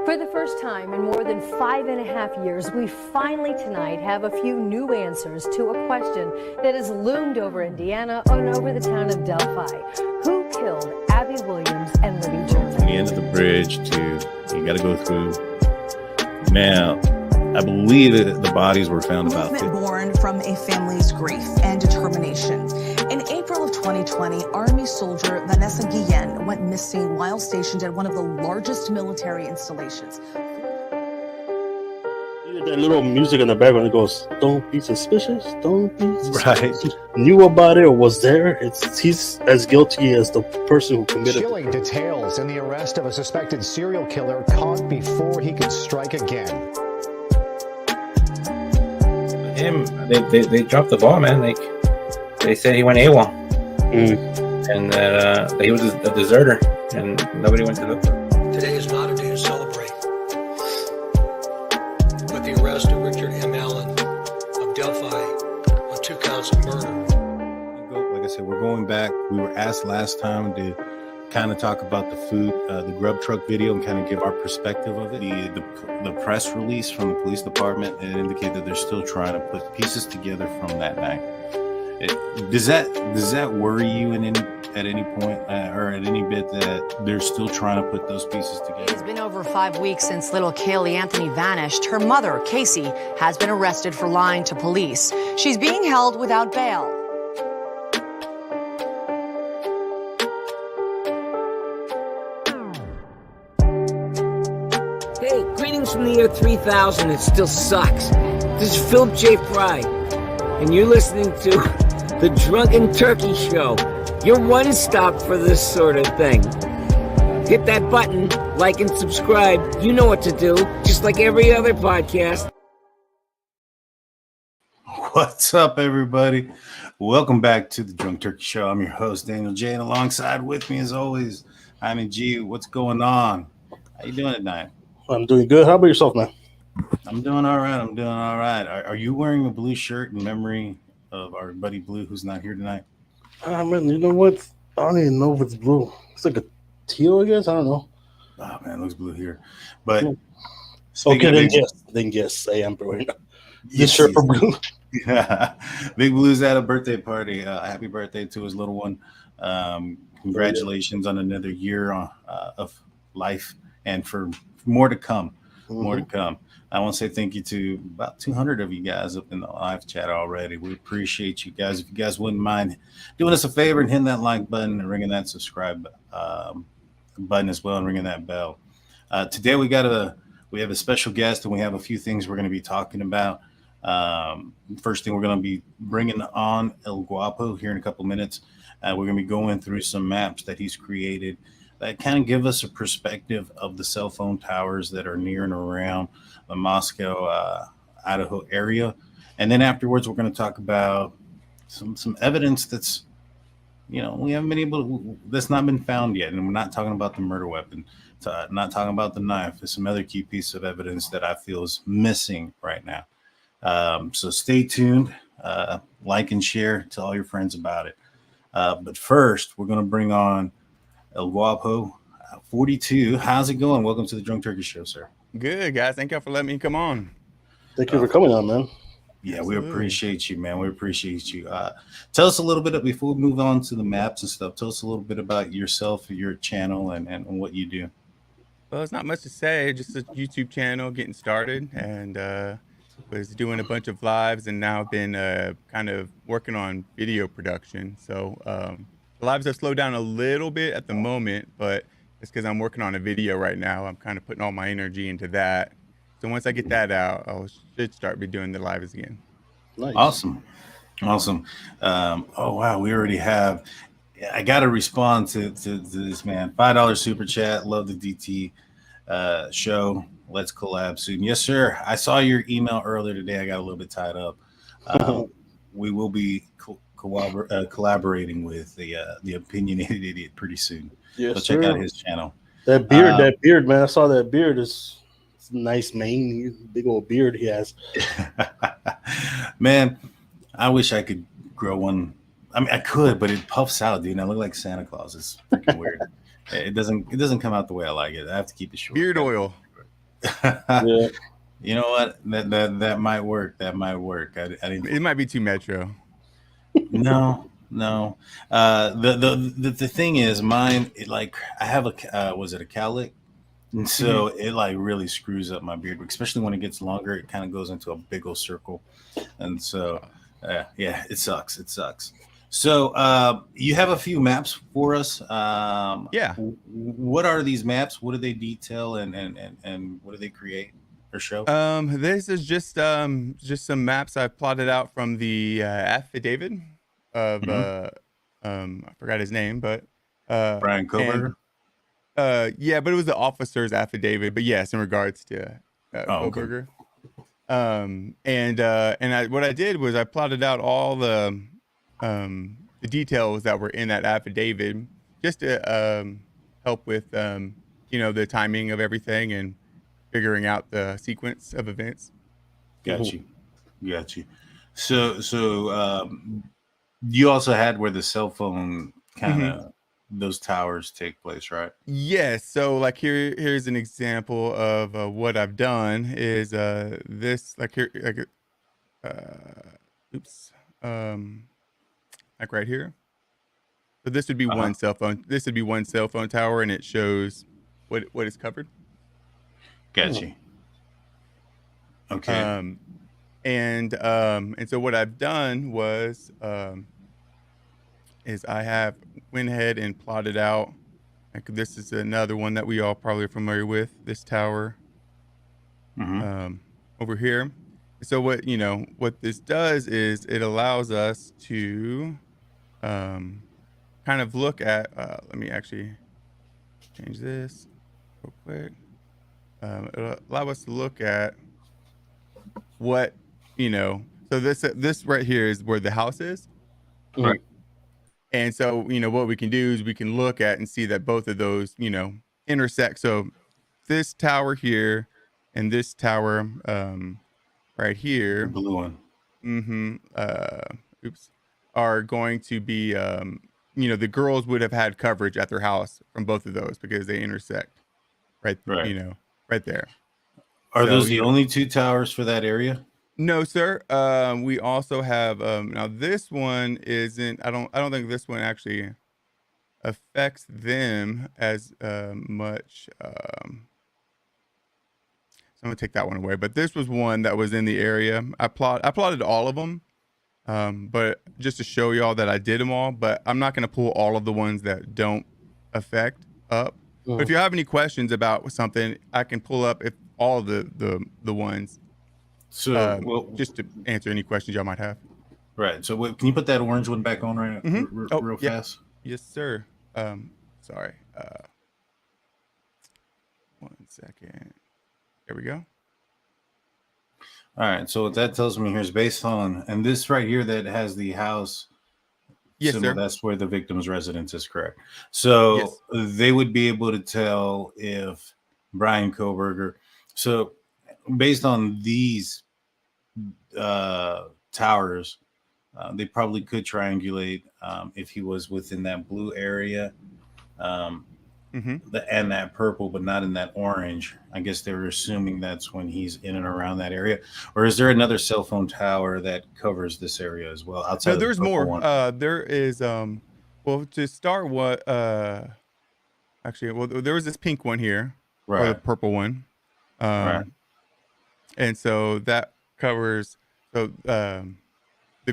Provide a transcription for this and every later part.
For the first time in more than 5.5 years, we finally tonight have a few new answers to a question that has loomed over Indiana and over the town of Delphi. Who killed Abby Williams and Libby German? From the end of the bridge to, you got to go through. Now, I believe that the bodies were found about 50. Born from a family's grief and determination. In April of 2020, Army soldier Vanessa Guillen went missing while stationed at one of the largest military installations. You get that little music in the background that goes, "Don't be suspicious, don't be suspicious." Right. Knew about it or was there. He's as guilty as the person who committed it. Chilling details in the arrest of a suspected serial killer caught before he could strike again. Him, they dropped the ball, man. They said he went AWOL, and that he was a deserter, and nobody went to look for him. Today is not a day to celebrate, but the arrest of Richard M. Allen of Delphi on 2 counts of murder. Like I said, we're going back. We were asked last time to kind of talk about the food, the grub truck video, and kind of give our perspective of it. The press release from the police department, it indicated that they're still trying to put pieces together from that night. Does that worry you at any point or at any bit that they're still trying to put those pieces together? It's been over 5 weeks since little Kaylee Anthony vanished. Her mother, Casey, has been arrested for lying to police. She's being held without bail. Hey, greetings from the year 3000. It still sucks. This is Philip J. Fry, and you're listening to The Drunken Turkey Show, your one stop for this sort of thing. Hit that button, like and subscribe. You know what to do, just like every other podcast. What's up, everybody? Welcome back to The Drunk Turkey Show. I'm your host, Daniel J. And alongside with me, as always, I'm G. What's going on? How you doing tonight? I'm doing good. How about yourself, man? I'm doing all right. Are you wearing a blue shirt in memory of our buddy Blue, who's not here tonight? Man, you know what? I don't even know if it's blue. It's like a teal, I guess. I don't know. Oh, man, it looks blue here. But okay, then yes, I am wearing this shirt for Blue. Yeah. Big Blue's at a birthday party. Happy birthday to his little one. Congratulations on another year of life and for more to come. More to come. I want to say thank you to about 200 of you guys up in the live chat already. We appreciate you guys. If you guys wouldn't mind doing us a favor and hitting that like button and ringing that subscribe button as well and ringing that bell. Today we have a special guest and we have a few things we're going to be talking about. First thing, we're going to be bringing on El Guapo here in a couple minutes. We're going to be going through some maps that he's created that kind of give us a perspective of the cell phone towers that are near and around the Moscow, Idaho area. And then afterwards, we're going to talk about some evidence that's, we haven't been that's not been found yet. And we're not talking about the murder weapon, not talking about the knife. There's some other key piece of evidence that I feel is missing right now. So stay tuned, like and share, tell all your friends about it. But first, we're going to bring on El Guapo, 42. How's it going? Welcome to the Drunk Turkey Show, sir. Good, guys. Thank y'all for letting me come on. Thank you for coming on, man. Yeah, we appreciate you, man. We appreciate you. Tell us a little bit before we move on to the maps and stuff. Tell us a little bit about yourself, your channel, and what you do. Well, it's not much to say. Just a YouTube channel getting started, and was doing a bunch of lives, and now I've been kind of working on video production. So the lives have slowed down a little bit at the moment, but it's because I'm working on a video right now. I'm kind of putting all my energy into that. So once I get that out, I should start be doing the lives again. Nice. Awesome. Oh, wow. We already have. I got to respond to this, man. $5 super chat. Love the DT show. Let's collab soon. Yes, sir. I saw your email earlier today. I got a little bit tied up. We will be collaborating with the Opinionated Idiot pretty soon. Yes, so check out his channel. That beard, man. I saw that beard. It's a nice mane, big old beard he has. Man, I wish I could grow one. I mean, I could, but it puffs out, dude. And I look like Santa Claus. It's freaking weird. It doesn't come out the way I like it. I have to keep it short. Beard oil. Yeah. You know what? That might work. That might work. I didn't. It might be too metro. No, no. The thing is, mine. I have a was it a cowlick? And so it like really screws up my beard, especially when it gets longer. It kind of goes into a big old circle, and so yeah, it sucks. It sucks. So you have a few maps for us. Yeah. What are these maps? What do they detail, and what do they create or show? This is just some maps I plotted out from the affidavit of I forgot his name, but Bryan Kohberger. Yeah, but it was the officer's affidavit. But yes, in regards to Kohberger. Okay. What I did was I plotted out all the details that were in that affidavit, just to help with the timing of everything and figuring out the sequence of events. Got you. So you also had where the cell phone kind of those towers take place, right? Yes. So like here's an example of what I've done is this like here oops like right here. So this would be one cell phone. This would be one cell phone tower, and it shows what is covered. Got you. Okay. And so what I've done was is I have went ahead and plotted out. Like this is another one that we all probably are familiar with. This tower over here. So what this does is it allows us to kind of look at. Let me actually change this real quick. It'll allow us to look at what So this right here is where the house is. Right. And so, what we can do is we can look at and see that both of those, intersect. So this tower here and this tower right here. The blue one. Are going to be, the girls would have had coverage at their house from both of those because they intersect right there. Are those the only two towers for that area? No, sir. We also have now this one isn't. I don't think this one actually affects them as much. So I'm gonna take that one away. But this was one that was in the area. I plotted all of them, but just to show y'all that I did them all. But I'm not gonna pull all of the ones that don't affect up. But if you have any questions about something, I can pull up if all of the ones. So just to answer any questions y'all might have. Right. So can you put that orange one back on real fast? Yes, sir. Sorry. 1 second. There we go. All right. So what that tells me here is based on, and this right here that has the house. Yes, symbol, sir. That's where the victim's residence is, correct? So they would be able to tell if Bryan Kohberger. So based on these towers, they probably could triangulate if he was within that blue area and that purple, but not in that orange. I guess they were assuming that's when he's in and around that area. Or is there another cell phone tower that covers this area as well? Outside No, there's the more. one? There is well, to start, what actually, well, there was this pink one here, or the purple one. Right. And so that covers the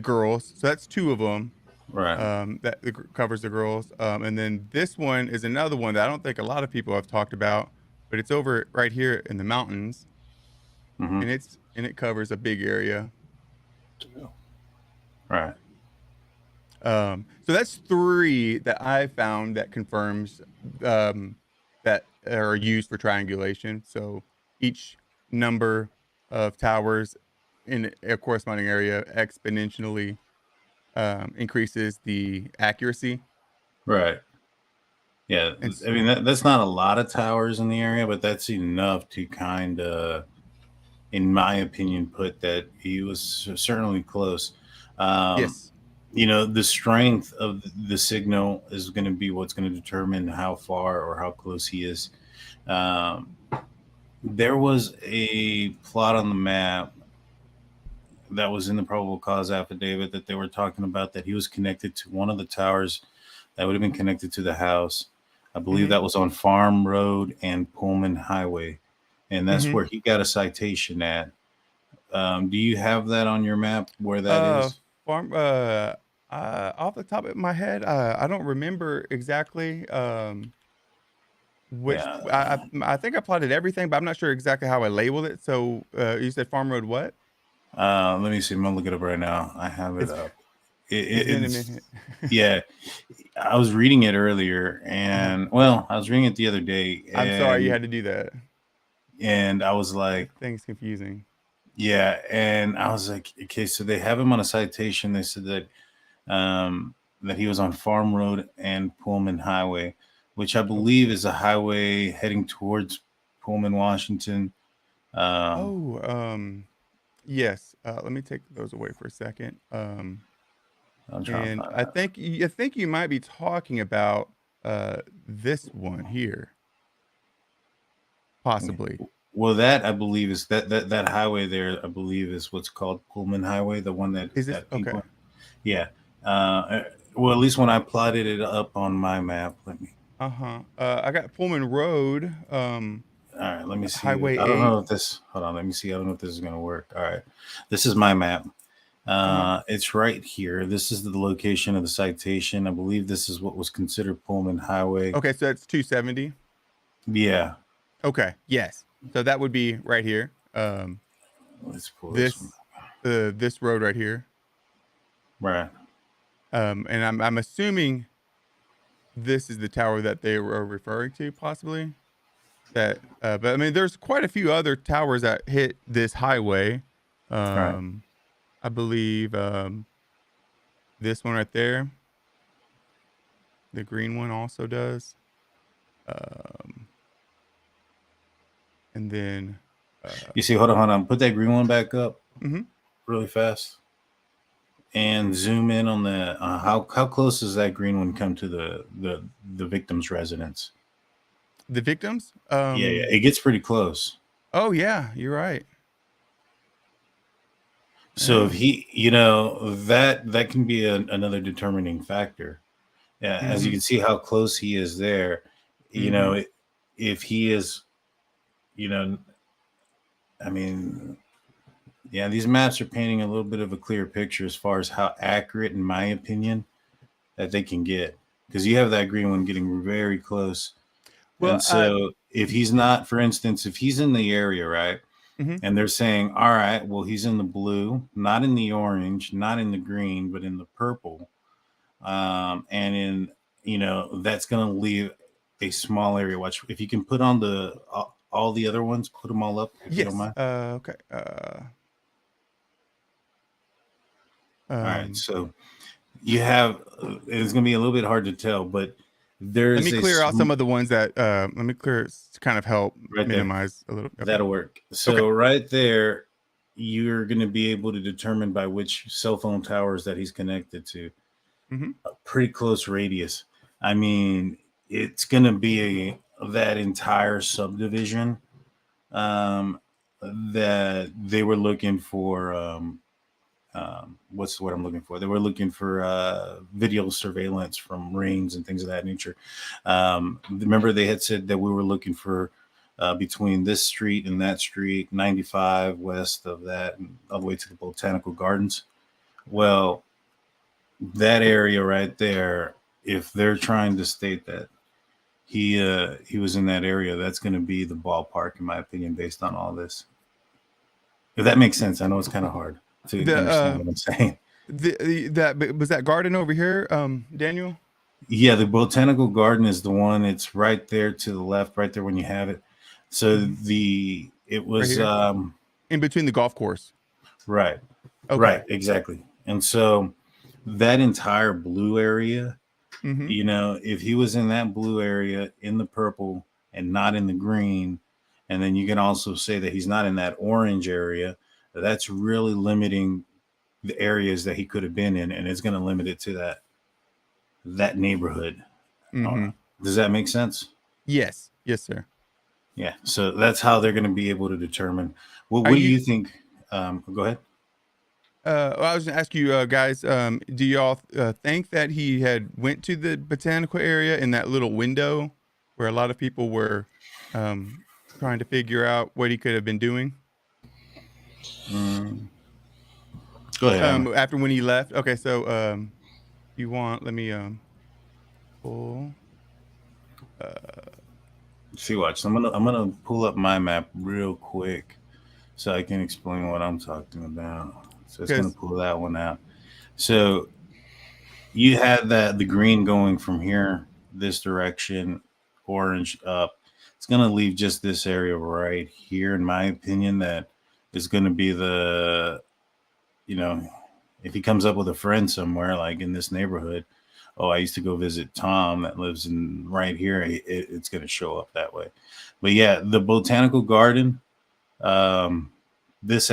girls. So that's two of them. Right. That covers the girls. And then this one is another one that I don't think a lot of people have talked about, but it's over right here in the mountains, and it covers a big area. Right. So that's 3 that I found that confirms that are used for triangulation. So each number of towers in a corresponding area exponentially increases the accuracy. Right. Yeah. I mean, that's not a lot of towers in the area, but that's enough to kind of, in my opinion, put that he was certainly close. Yes. The strength of the signal is going to be what's going to determine how far or how close he is. There was a plot on the map that was in the probable cause affidavit that they were talking about, that he was connected to one of the towers that would have been connected to the house. I believe that was on Farm Road and Pullman Highway, and that's where he got a citation at. Do you have that on your map where that is? Farm. Off the top of my head, I don't remember exactly. Which Yeah. I think I plotted everything, but I'm not sure exactly how I labeled it. So you said Farm Road what? Let me see. I'm gonna look it up right now. I have it up. It's been a It's minute. yeah. I was reading it earlier, and well, I was reading it the other day, I'm sorry you had to do that. and I was like, Things confusing. yeah, and I was like, okay, so they have him on a citation. They said that he was on Farm Road and Pullman Highway, which I believe is a highway heading towards Pullman, Washington. Yes. Let me take those away for a second. I'm trying to And find I that. think you might be talking about this one here, possibly. Well, that I believe is that highway there. I believe is what's called Pullman Highway, the one Is this that okay? people. Yeah. Well, at least when I plotted it up on my map, let me. I got Pullman Road, All right, let me see. Highway I don't 8. know if this. Hold on, let me see. I don't know if this is gonna work. All right, this is my map. It's right here. This is the location of the citation. I believe this is what was considered Pullman Highway. Okay, so that's 270. Yeah. Okay, yes. So that would be right here. Let's pull this one. This road right here. Right. And I'm assuming this is the tower that they were referring to, possibly. But I mean, there's quite a few other towers that hit this highway. Right. I believe this one right there, the green one also does. And then You see, hold on. Put that green one back up Mhm. really fast, and zoom in on the how close does that green one come to the victim's residence? The victims? Yeah, it gets pretty close. Oh yeah, you're right. So if he, that can be another determining factor. Yeah, as you Mhm. can see how close he is there. Mhm. If he is, you know, I mean, yeah, these maps are painting a little bit of a clear picture as far as how accurate, in my opinion, that they can get. Because you have that green one getting very close. Well, And so if he's not, for instance, if he's in the area, right, Mhm. and they're saying, all right, well, he's in the blue, not in the orange, not in the green, but in the purple. And in, that's going to leave a small area. Watch, if you can put on all the other ones, put them all up, if you don't Yes. mind. Okay. All right. So you have, it's going to be a little bit hard to tell, but Let me there's clear out some of the ones that let me clear to kind of help right there. minimize a little. Okay. That'll work. So Okay. right there, you're going to be able to determine by which cell phone towers that he's connected to. Mhm. A pretty close radius. I mean, it's going to be that entire subdivision that they were looking for. What's the word I'm looking for? They were looking for video surveillance from rings and things of that nature. Remember, they had said that we were looking for between this street and that street, 95 west of that, and all the way to the Botanical Gardens. Well, that area right there, if they're trying to state that he was in that area, that's going to be the ballpark, in my opinion, based on all this. If that makes sense. I know it's kind of hard to understand what I'm saying. Was that garden over here, Daniel? Yeah, the Botanical Garden is the one. It's right there to the left, right there when you have it. So it was Right in between the golf course. Right. Okay. Right, exactly. And so that entire blue area, if he was in that blue area in the purple and not in the green, and then you can also say that he's not in that orange area, that's really limiting the areas that he could have been in, and it's going to limit it to that neighborhood. Mm-hmm. Does that make sense? Yes. Yes, sir. Yeah, so that's how they're going to be able to determine. What Are do you? you think? Go ahead. Well, I was going to ask you guys. Do y'all think that he had went to the botanical area in that little window where a lot of people were um, trying to figure out what he could have been doing? Mm, go ahead, Emma. After when he left. Okay, so you want? Let me pull. See, watch. I'm gonna pull up my map real quick so I can explain what I'm talking about. So it's gonna Because pull that one out. So you had the green going from here this direction, orange up. It's gonna leave just this area right here, in my opinion. That is gonna be the, you know, if he comes up with a friend somewhere like in this neighborhood. Oh, I used to go visit Tom that lives in right here. It's gonna show up that way. But yeah, the botanical garden. Um, this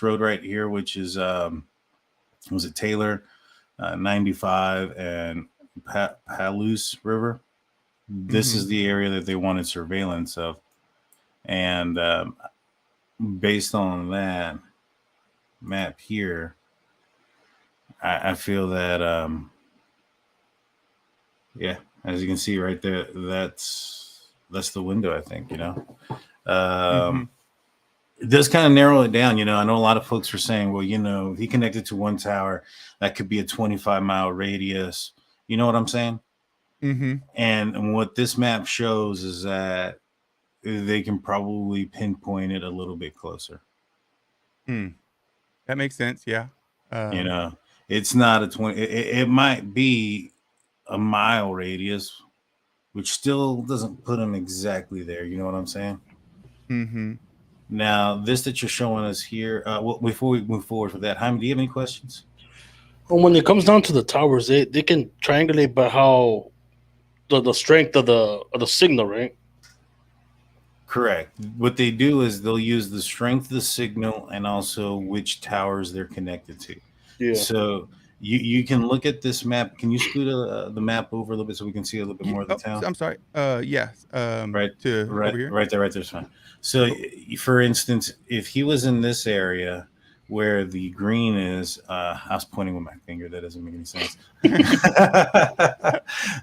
road right here, which is was it Taylor, 95 and Palouse River. This is the area that they wanted surveillance of, and based on that map here, I feel that yeah, as you can see right there, that's the window. I think it does kind of narrow it down. I know a lot of folks are saying, well, he connected to one tower, that could be a 25-mile radius. You know what I'm saying? And what this map shows is that they can probably pinpoint it a little bit closer. that makes sense. Yeah. It's not a 20. It might be a mile radius, which still doesn't put them exactly there. You know what I'm saying? Now, this that you're showing us here, well, before we move forward for that, Jaime, do you have any questions? Well, when it comes down to the towers, they can triangulate by how the strength of the signal, right? Correct. What they do is they'll use the strength of the signal and also which towers they're connected to. Yeah. So you can look at this map. Can you scoot the map over a little bit so we can see a little bit more of the town? I'm sorry. Yes. Right Over here. right there's fine. So for instance, if he was in this area where the green is, I was pointing with my finger, that doesn't make any sense.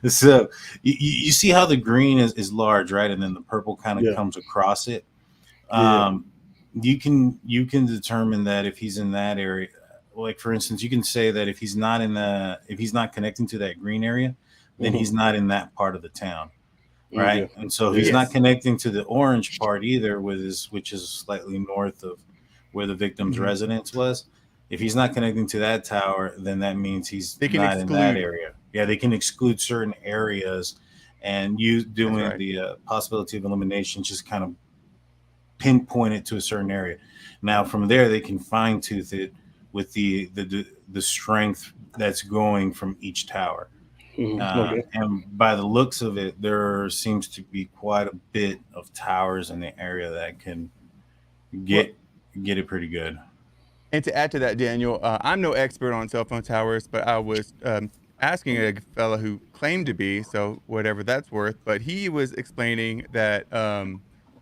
So you see how the green is large, right? And then the purple kind of comes across it. You can determine that if he's in that area, like for instance, you can say that if he's not connecting to that green area, then he's not in that part of the town. Right. And so if he's not connecting to the orange part either, which is slightly north of where the victim's residence was, if he's not connecting to that tower, then that means he's not in that area. Yeah, they can exclude certain areas, and you doing the possibility of elimination just kind of pinpoint it to a certain area. Now from there, they can fine tooth it with the strength that's going from each tower. And by the looks of it, there seems to be quite a bit of towers in the area that can get it pretty good. And to add to that, Daniel, I'm no expert on cell phone towers, but I was asking a fellow who claimed to be, so whatever that's worth, but he was explaining that,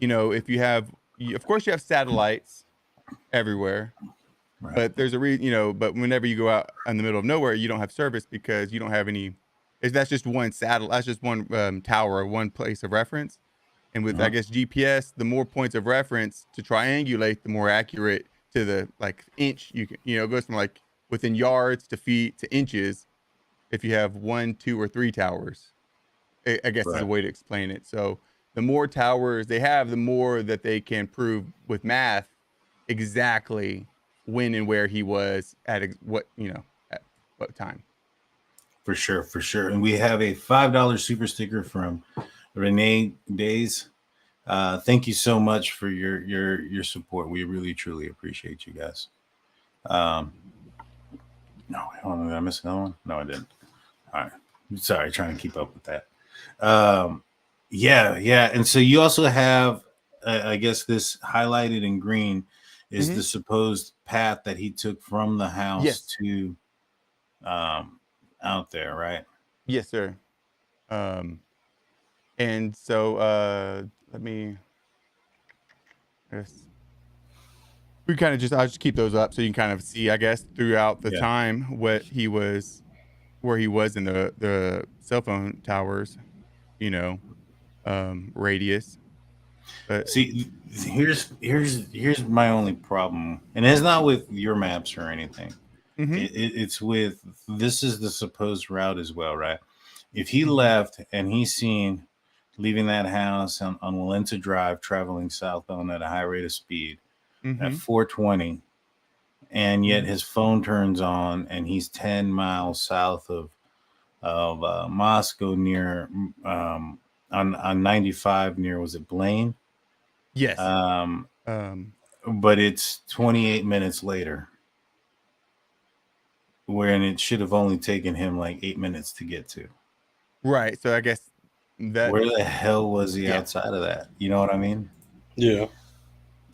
if you have, of course you have satellites everywhere, but there's a reason, but whenever you go out in the middle of nowhere, you don't have service because you don't have any. That's just one satellite. That's just one tower, one place of reference. And with, I guess, GPS, the more points of reference to triangulate, the more accurate to the inch you can. It goes from within yards to feet to inches. If you have 1, 2, or 3 towers, I guess is a way to explain it. So the more towers they have, the more that they can prove with math exactly when and where he was at what time. For sure. And we have a $5 super sticker from Renee Days. Thank you so much for your support. We really truly appreciate you guys. No, hold on, did I miss another one? No, I didn't. All right. Sorry, trying to keep up with that. Yeah. And so you also have, I guess, this highlighted in green is the supposed path that he took from the house to out there, right? Yes, sir. And so let me Yes. We kind of I'll just keep those up so you can kind of see, I guess, throughout the time where he was in the cell phone towers, radius. But See, here's my only problem, and it's not with your maps or anything. It's with, this is the supposed route as well, right? If he left and he's seen leaving that house on Walenta Drive, traveling southbound at a high rate of speed at 420, and yet his phone turns on and he's 10 miles south of Moscow, near on 95, near, was it Blaine? Yes. But it's 28 minutes later, when it should have only taken him like 8 minutes to get to. Right. So I guess that, where the hell was he outside of that? You know what I mean? Yeah.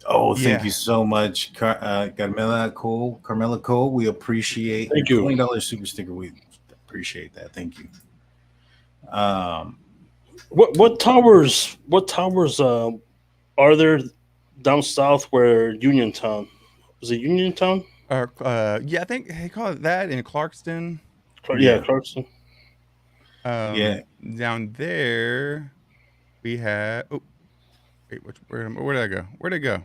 Oh, thank you so much, Carmela Cole. We appreciate your $20 super sticker. We appreciate that. Thank you. What towers are there down south where Uniontown? Was it Uniontown? I think they call it that in Clarkston. Clarkston. Down there we have. Oh, wait, where did I go? Where'd I go?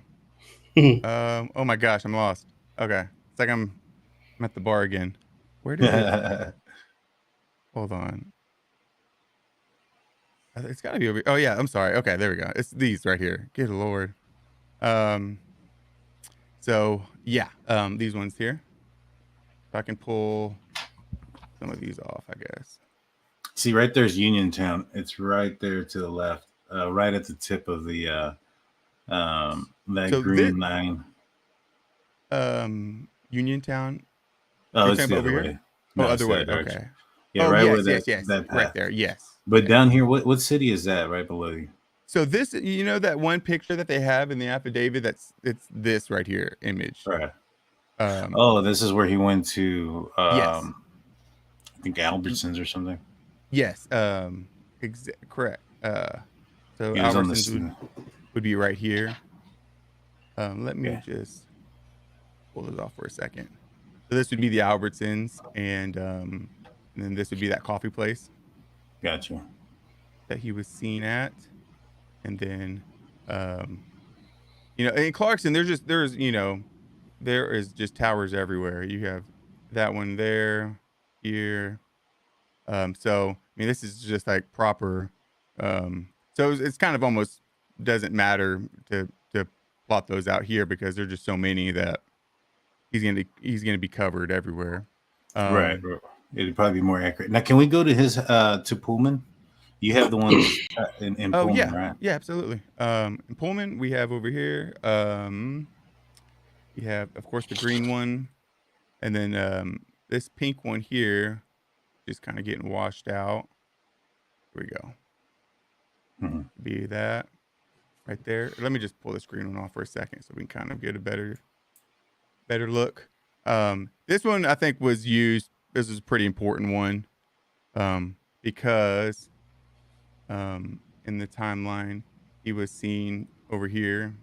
Oh my gosh, I'm lost. Okay, it's like I'm at the bar again. Where did it? Hold on. It's got to be over. Oh yeah, I'm sorry. Okay, there we go. It's these right here. Good Lord. So yeah, these ones here. If I can pull some of these off, I guess. See, right there's Uniontown. It's right there to the left, right at the tip of the green line. Uniontown. Oh, it's the other way. No, other way. Okay. Yeah, right where yes, that path. Right there. Yes. But down here, what city is that? Right below you. So this, that one picture that they have in the affidavit, it's this right here image. Right. This is where he went to. Yes. I think Albertsons or something. Yes. Correct. So Albertsons would be right here. Let me just pull this off for a second. So this would be the Albertsons, and then this would be that coffee place. Gotcha. That he was seen at, and then, in Clarkston, there is just towers everywhere. You have that one there, here. So I mean, this is just like proper. So it's kind of almost doesn't matter to plot those out here because there's just so many that he's gonna be covered everywhere. Right. It'd probably be more accurate. Now, can we go to his to Pullman? You have the ones in Pullman, right? Yeah, absolutely. In Pullman, we have over here. We have, of course, the green one, and then this pink one here, just kind of getting washed out. Here we go. Be that right there. Let me just pull this green one off for a second so we can kind of get a better look. This one I think was used. This is a pretty important one because in the timeline he was seen over here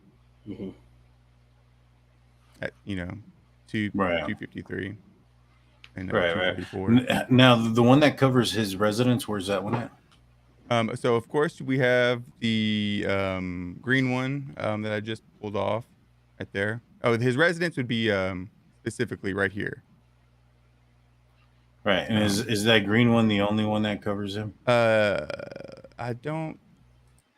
at 2:53 and 2:44. Now the one that covers his residence, where's that one at? So of course we have the green one that I just pulled off right there. Oh, his residence would be specifically right here. Right, and is that green one the only one that covers him? I don't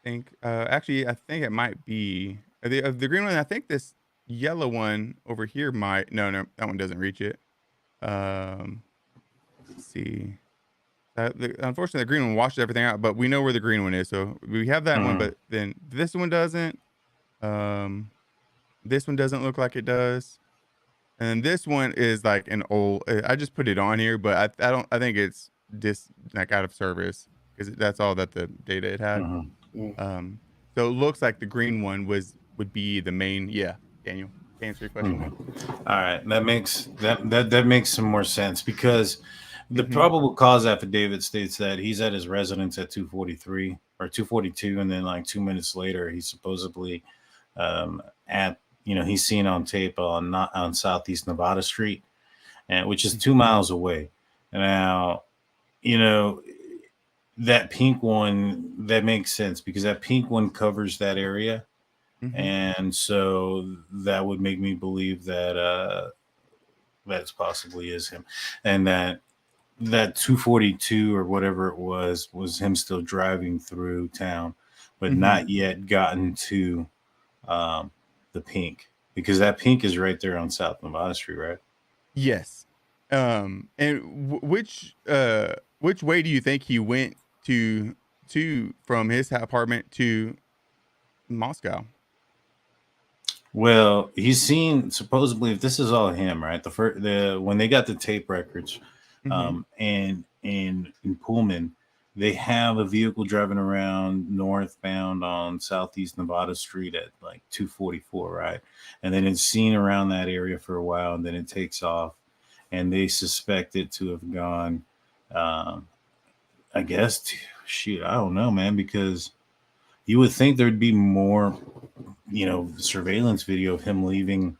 think. Actually, I think it might be the green one. I think this yellow one over here might. No, that one doesn't reach it. Let's see. Unfortunately, the green one washes everything out, but we know where the green one is, so we have that one. But then this one doesn't. This one doesn't look like it does. And this one is like an old. I just put it on here, but I don't. I think it's just like out of service because that's all that the data it had. So it looks like the green one would be the main. Yeah, Daniel, to answer your question. All right, that makes some more sense because the probable cause affidavit states that he's at his residence at 2:43 or 2:42, and then like 2 minutes later, he supposedly at he's seen on tape on Southeast Nevada Street, and which is 2 miles away. Now, that pink one, that makes sense because that pink one covers that area. And so that would make me believe that that possibly is him, and that 242 or whatever it was him still driving through town, but not yet gotten to the pink, because that pink is right there on South Nevada Street, right? Yes. And which way do you think he went to from his apartment to Moscow? Well, he's seen, supposedly, if this is all him, right? When they got the tape records, and in Pullman, they have a vehicle driving around northbound on Southeast Nevada Street at like 244, right? And then it's seen around that area for a while, and then it takes off, and they suspect it to have gone, I guess, I don't know, man, because you would think there'd be more, surveillance video of him leaving,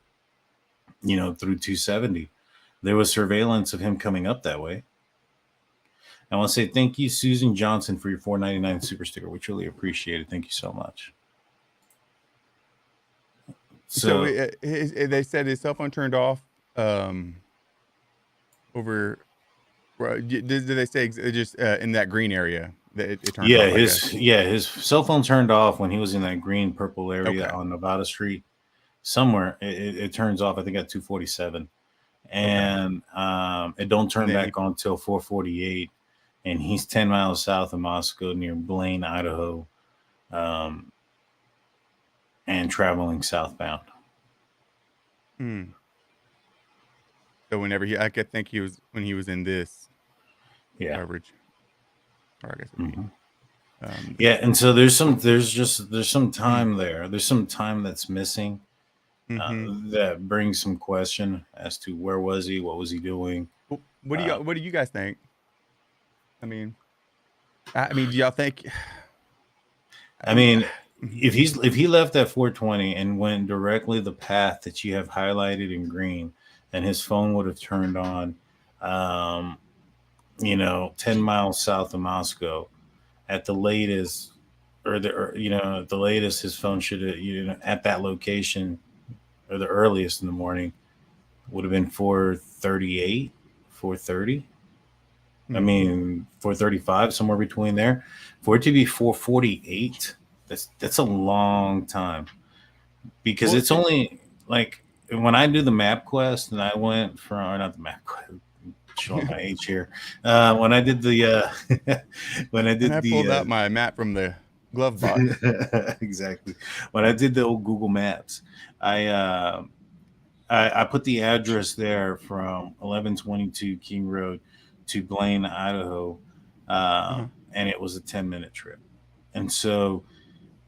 through 270. There was surveillance of him coming up that way. I want to say thank you, Susan Johnson, for your $4.99 super sticker. We truly appreciate it. Thank you so much. So they said his cell phone turned off over. Did they say just in that green area that it turned off? His cell phone turned off when he was in that green purple area on Nevada Street. Somewhere it turns off, I think, at 247, and it don't turn back on until 448. And he's 10 miles south of Moscow, near Blaine, Idaho, and traveling southbound. So whenever I could think when he was in this coverage. Or I guess and so there's some time there. There's some time that's missing that brings some question as to where was he, what was he doing. What do you guys think? I mean, do y'all think? If he left at 420 and went directly the path that you have highlighted in green, and his phone would have turned on, 10 miles south of Moscow, at the latest, at the latest, his phone should have, at that location, or the earliest in the morning, would have been 4:38, 4:30. 4:35, somewhere between there. For it to be 4:48, that's a long time, because it's only like when I do the map quest, and I went from, or not the map quest, showing my age here. When I did the I pulled out my map from the glove box. Exactly. When I did the old Google Maps, I put the address there from 1122 King Road to Blaine, Idaho, and it was a 10-minute trip. And so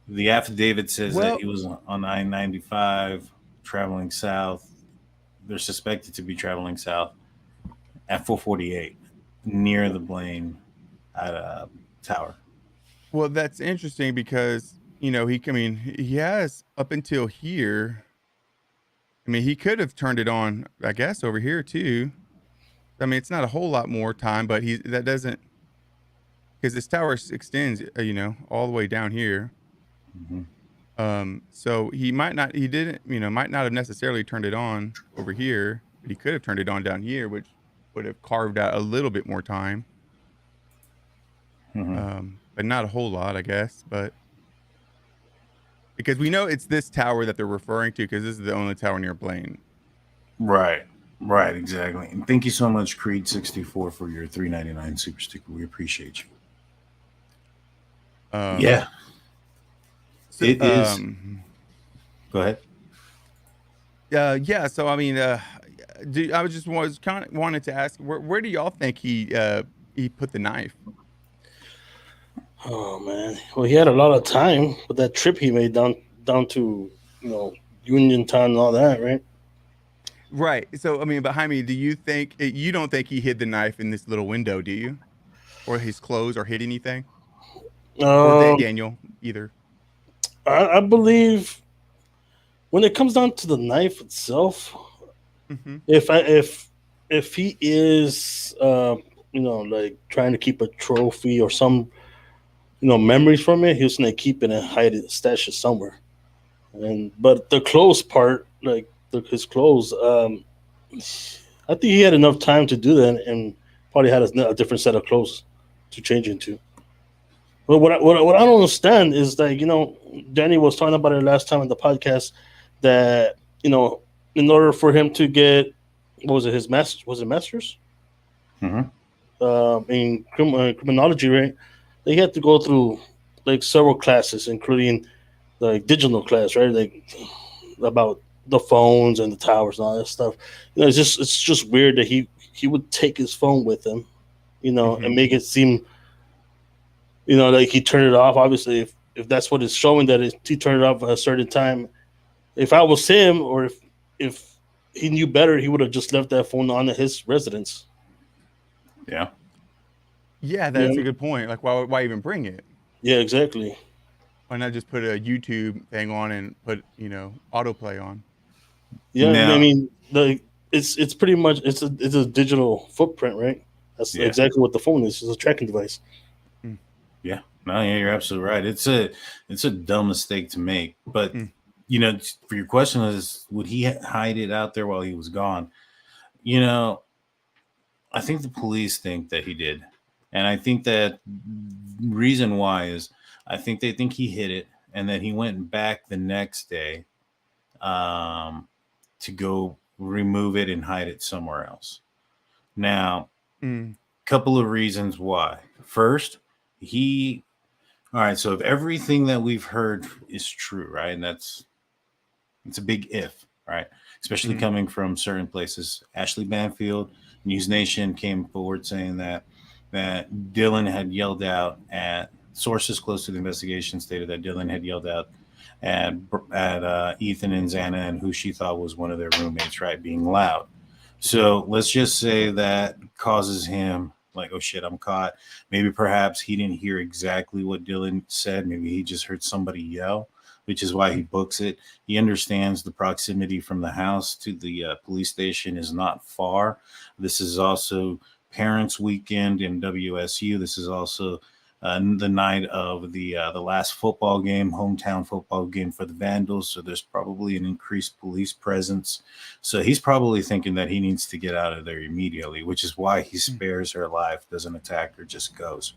the affidavit says that he was on I-95 traveling south. They're suspected to be traveling south at 4:48 near the Blaine tower. Well, that's interesting because, he has up until here. He could have turned it on, I guess, over here too. It's not a whole lot more time, but that doesn't, because this tower extends, all the way down here. So he might not have necessarily turned it on over here, but he could have turned it on down here, which would have carved out a little bit more time. But not a whole lot, I guess. But because we know it's this tower that they're referring to, because this is the only tower near Blaine. Right, exactly. And thank you so much, Creed64, for your $3.99 super sticker. We appreciate you. So, it is. Go ahead. So I was kind of wanted to ask, where do y'all think he put the knife? Oh man, well, he had a lot of time with that trip he made down to Uniontown and all that, right? Right. So behind me, do you think you don't think he hid the knife in this little window, do you? Or his clothes, or hid anything? Or Daniel, either. I believe when it comes down to the knife itself, Mm-hmm. if he is like trying to keep a trophy or some memories from it, he was gonna keep it and hide it, stash it somewhere. But the clothes part, like his clothes, I think he had enough time to do that and probably had a different set of clothes to change into. But what I don't understand is that Danny was talking about it last time in the podcast that in order for him to get what was it his master was it masters in criminology, right? They had to go through like several classes, including the digital class, right? Like about the phones and the towers and all that stuff. It's just weird that he would take his phone with him, and make it seem, like he turned it off. Obviously, if that's what it's showing, that he turned it off at a certain time. If I was him, or if he knew better, he would have just left that phone on at his residence. Yeah. Yeah, that's a good point. Like, why even bring it? Yeah, exactly. Why not just put a YouTube thing on and put autoplay on? Yeah, Now, I mean, it's pretty much it's a digital footprint, right? That's exactly what the phone is. It's a tracking device. Yeah, no, yeah, you're absolutely right. It's a dumb mistake to make. But for your question is, would he hide it out there while he was gone? I think the police think that he did, and I think that reason why is I think they think he hid it, and that he went back the next day, to go remove it and hide it somewhere else. Now, couple of reasons why. First, all right, so if everything that we've heard is true, right? And it's a big if, right? Especially coming from certain places. Ashley Banfield, News Nation came forward saying that Dylan had yelled out at sources close to the investigation stated that Dylan had yelled out at Ethan and Xana and who she thought was one of their roommates, right, being loud. So let's just say that causes him like, oh shit, I'm caught. Maybe perhaps he didn't hear exactly what Dylan said. Maybe he just heard somebody yell, which is why he books it. He understands the proximity from the house to the police station is not far. This is also Parents Weekend in WSU. This is also the night of the last football game, hometown football game for the Vandals. So there's probably an increased police presence. So he's probably thinking that he needs to get out of there immediately, which is why he spares her life, doesn't attack her, just goes.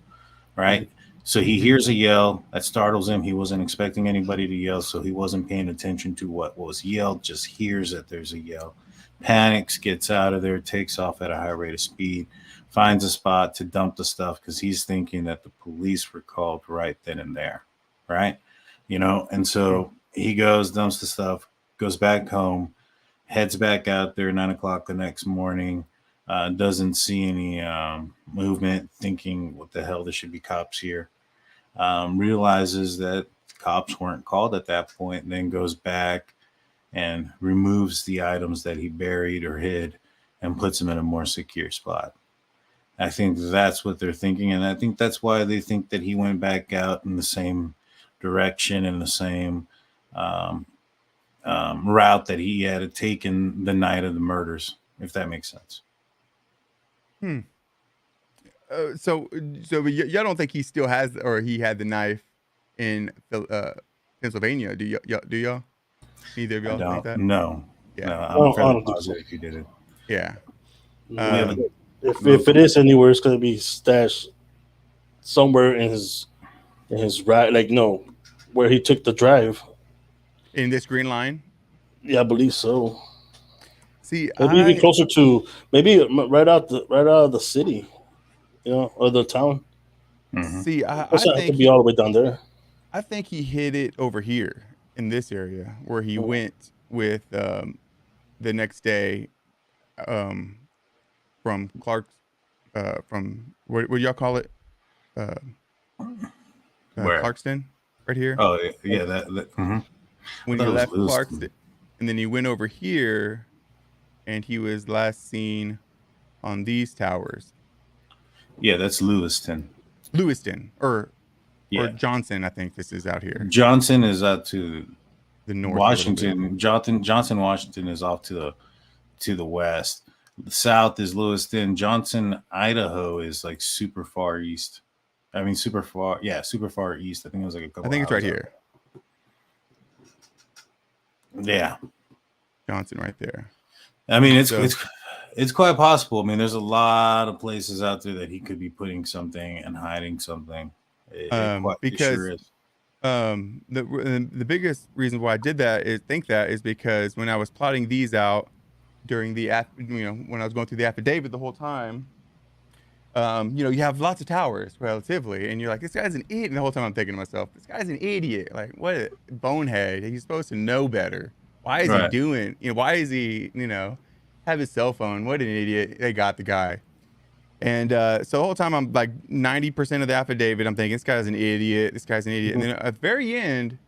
Right. So he hears a yell that startles him. He wasn't expecting anybody to yell, so he wasn't paying attention to what was yelled, just hears that there's a yell, panics, gets out of there, takes off at a high rate of speed, finds a spot to dump the stuff because he's thinking that the police were called right then and there, right? And so he goes, dumps the stuff, goes back home, heads back out there 9 o'clock the next morning, doesn't see any movement, thinking, what the hell, there should be cops here. Realizes that cops weren't called at that point, and then goes back and removes the items that he buried or hid and puts them in a more secure spot. I think that's what they're thinking, and I think that's why they think that he went back out in the same direction and the same route that he had taken the night of the murders, if that makes sense. So y'all don't think he still has, or he had the knife in Pennsylvania? Do y'all? Neither of y'all think that? No. Yeah. No, I'm fairly positive he did it. Yeah. If it is anywhere, it's going to be stashed somewhere in his ride, where he took the drive. In this green line? Yeah, I believe so. See, maybe even closer to right out of the city, or the town. Mm-hmm. See, I think think to be all the way down there. I think he hid it over here in this area where he went with the next day. From Clark's, from what do y'all call it? Clarkston, right here. Oh yeah, that When he left Clarkston, and then he went over here, and he was last seen on these towers. Yeah, that's Lewiston, or Johnson. I think this is out here. Johnson is out to the north. Washington, Johnson, Washington is off to the west. The south is Lewiston. Johnson, Idaho is like super far east. I mean, super far east. I think it was like a couple. I think it's right hours here. Yeah, Johnson, right there. I mean, it's quite possible. I mean, there's a lot of places out there that he could be putting something and hiding something. It sure is. The biggest reason why I did that is because when I was plotting these out during the when I was going through the affidavit the whole time, you have lots of towers relatively, and you're like, this guy's an idiot. And the whole time I'm thinking to myself, this guy's an idiot. Like, what a bonehead. He's supposed to know better. Why is he doing? Why is he? Have his cell phone? What an idiot. They got the guy. And so the whole time I'm like 90% of the affidavit, I'm thinking, this guy's an idiot. This guy's an idiot. And then at the very end,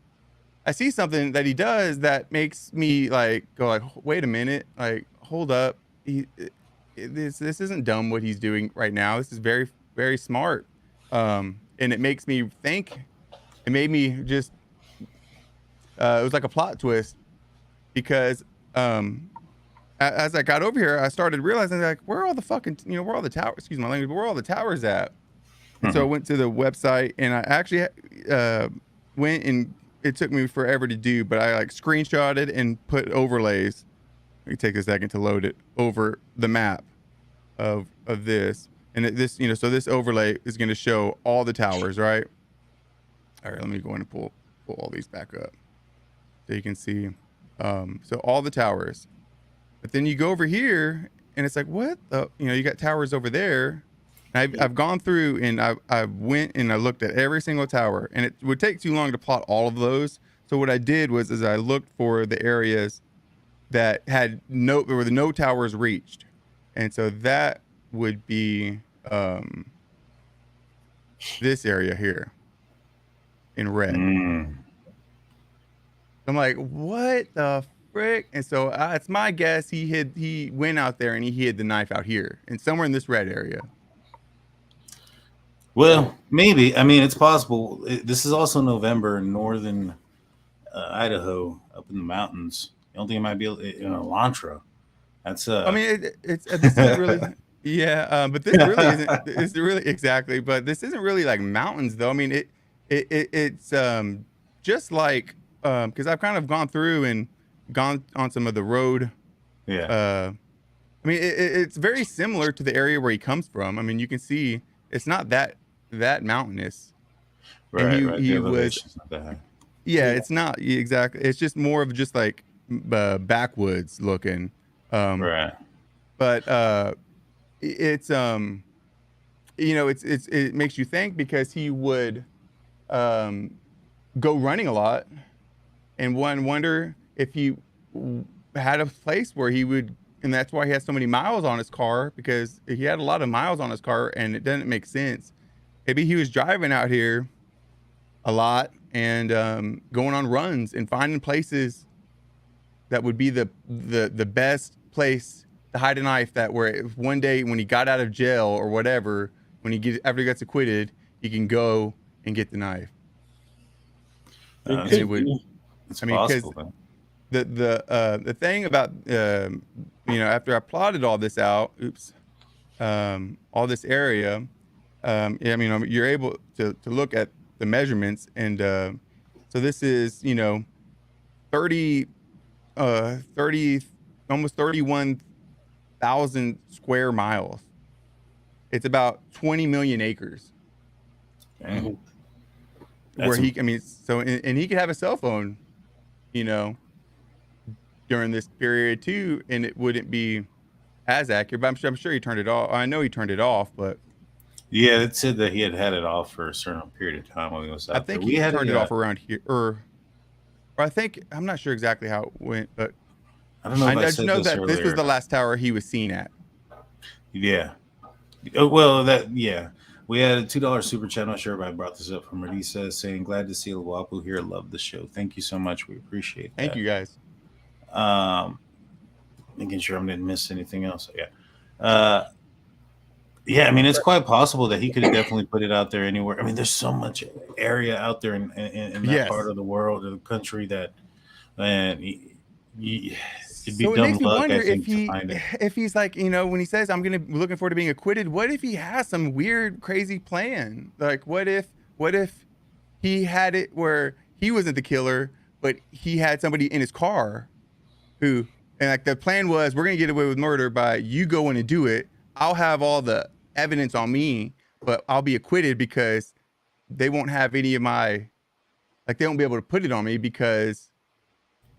I see something that he does that makes me like go like, wait a minute, like, hold up. This isn't dumb what he's doing right now. This is very, very smart. And it makes me think. It made me just. It was like a plot twist, because as I got over here, I started realizing, like, where are all the fucking, where are all the towers? Excuse my language, but where are all the towers at? And so I went to the website, and I actually went, and it took me forever to do, but I like screenshotted and put overlays. Let me take a second to load it over the map of this, and this, so this overlay is going to show all the towers, right? All right, let me go in and pull all these back up so you can see. So all the towers. But then you go over here, and it's like, what? You got towers over there. And I've gone through, and I went and I looked at every single tower, and it would take too long to plot all of those. So what I did was I looked for the areas that had where the no towers reached, and so that would be this area here in red. I'm like, what the frick? And so it's my guess he went out there and he hid the knife out here and somewhere in this red area. Well, maybe. I mean, it's possible. This is also November in northern Idaho, up in the mountains. You don't think it might be Elantra? That's I mean, this isn't really. Yeah, but this really isn't. It's really exactly. But this isn't really like mountains, though. I mean, it's just like because I've kind of gone through and gone on some of the road. Yeah. I mean, it's very similar to the area where he comes from. I mean, you can see it's not that mountainous. Right. And he was. Not that high. Yeah, it's not exactly. It's just more of just like backwoods looking. Right. But it's it makes you think, because he would go running a lot, and one wonder if he had a place where he would, and that's why he has so many miles on his car, because he had a lot of miles on his car, and it doesn't make sense. Maybe he was driving out here a lot and going on runs and finding places that would be the best place to hide a knife, that where if one day when he got out of jail or whatever, after he gets acquitted, he can go and get the knife. It's possible. The thing about after I plotted all this out, all this area, you're able to look at the measurements, and so this is 30 almost 31,000 square miles. It's about 20 million acres. Dang. Where he could have a cell phone, during this period too, and it wouldn't be as accurate. But I'm sure he turned it off. I know he turned it off, but yeah, it said that he had it off for a certain period of time while he was out. I think he turned it off around here, or I think, I'm not sure exactly how it went, but I don't know. I just know that this was the last tower he was seen at. Yeah. Well, we had a $2 super chat. I'm not sure if I brought this up from Radisa, saying, glad to see El Guapo here. Love the show. Thank you so much. We appreciate that. Thank you, guys. Making sure I didn't miss anything else. Yeah. I mean, it's quite possible that he could have definitely put it out there anywhere. I mean, there's so much area out there in that part of the world or the country that and it'd be So it dumb makes me luck, wonder I think, to find it. if he's like, when he says I'm looking forward to being acquitted, what if he has some weird, crazy plan? Like, what if he had it where he wasn't the killer, but he had somebody in his car and like the plan was, we're gonna get away with murder by you going and do it. I'll have all the evidence on me, but I'll be acquitted because they won't have any of my, like, they won't be able to put it on me because,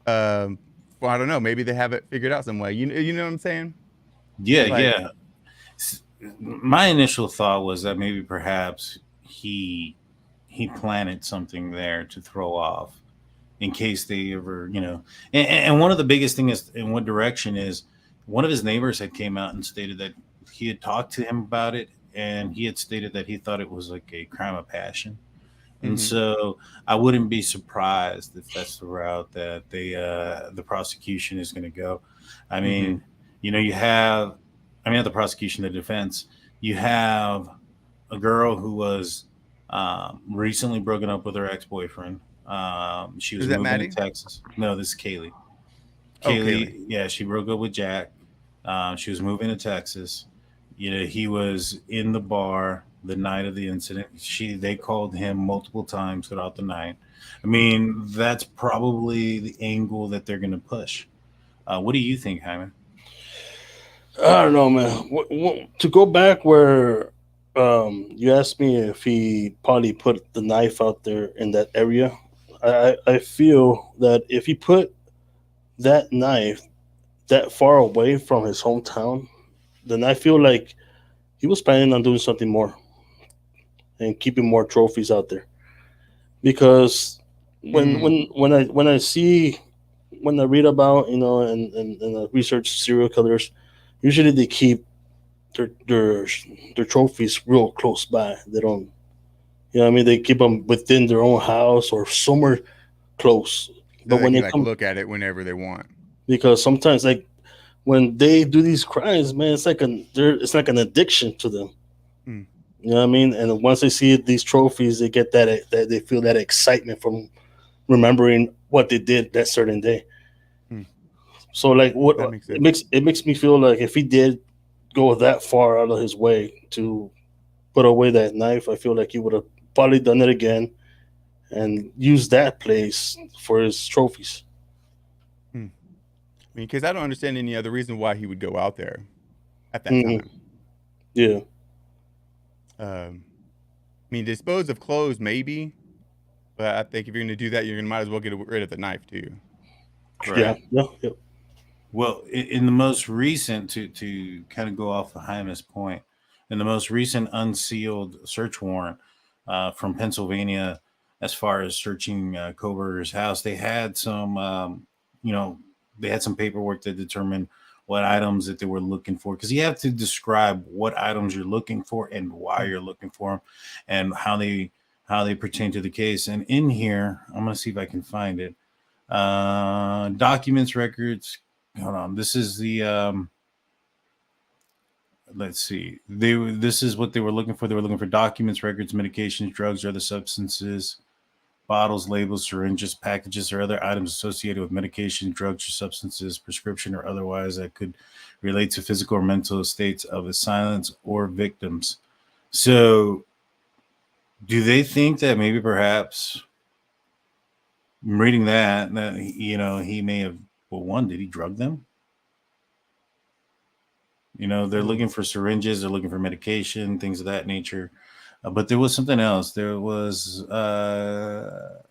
well, I don't know, maybe they have it figured out some way. You know what I'm saying? Yeah, Like, yeah. My initial thought was that maybe perhaps he planted something there to throw off in case they ever, and one of the biggest thing is in what direction is one of his neighbors had came out and stated that he had talked to him about it, and he had stated that he thought it was like a crime of passion. And so I wouldn't be surprised if that's the route that the prosecution is going to go. I mean, you have, not the prosecution, the defense. You have a girl who was recently broken up with her ex-boyfriend. She was Is that moving Maddie? to Texas. No, this is Kaylee. Kaylee. Yeah, she broke up with Jack. She was moving to Texas. He was in the bar the night of the incident. They called him multiple times throughout the night. I mean, that's probably the angle that they're going to push. What do you think, Hyman? I don't know, man. To go back where you asked me if he probably put the knife out there in that area, I feel that if he put that knife that far away from his hometown, then I feel like he was planning on doing something more and keeping more trophies out there. Because when I read about, and I research serial killers, usually they keep their trophies real close by. They don't, they keep them within their own house or somewhere close. But when they look at it whenever they want, because sometimes, like, when they do these crimes, man, it's like an addiction to them. You know what I mean? And once they see these trophies, they get that they feel that excitement from remembering what they did that certain day. So, like, it makes me feel like if he did go that far out of his way to put away that knife, I feel like he would have probably done it again and used that place for his trophies. Because I don't understand any other reason why he would go out there at that time. Yeah. Dispose of clothes maybe, but I think if you're going to do that, you're going to might as well get rid of the knife too. Right. Yeah. Well, in the most recent, to kind of go off of Jaime's point, in the most recent unsealed search warrant from Pennsylvania, as far as searching Kohberger's house, they had some, they had some paperwork that determined what items that they were looking for, because you have to describe what items you're looking for and why you're looking for them and how they pertain to the case. And in here, I'm going to see if I can find it. Documents, records. Hold on. This is the let's see. This is what they were looking for. They were looking for documents, records, medications, drugs, or other substances, bottles, labels, syringes, packages, or other items associated with medication, drugs, or substances, prescription, or otherwise that could relate to physical or mental states of assailants or victims. So, do they think that maybe perhaps reading that he may have, well, one, did he drug them? They're looking for syringes, they're looking for medication, things of that nature. But there was something else. There was, where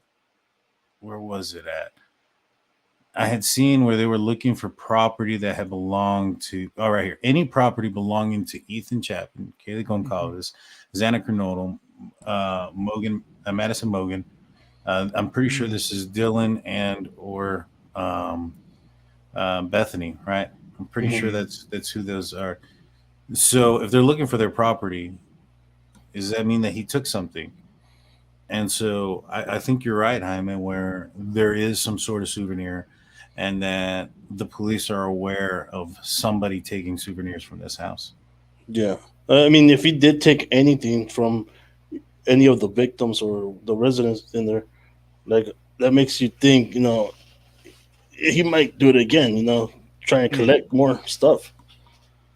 was it at? I had seen where they were looking for property that had belonged to, right here, any property belonging to Ethan Chapin, Kaylee Goncalves, Xana Kernodle, Madison Mogen. I'm pretty sure this is Dylan and or Bethany, right? I'm pretty sure that's who those are. So if they're looking for their property, does that mean that he took something? And so I think you're right, Jaime, where there is some sort of souvenir and that the police are aware of somebody taking souvenirs from this house. Yeah. If he did take anything from any of the victims or the residents in there, like, that makes you think, he might do it again. Try and collect more stuff.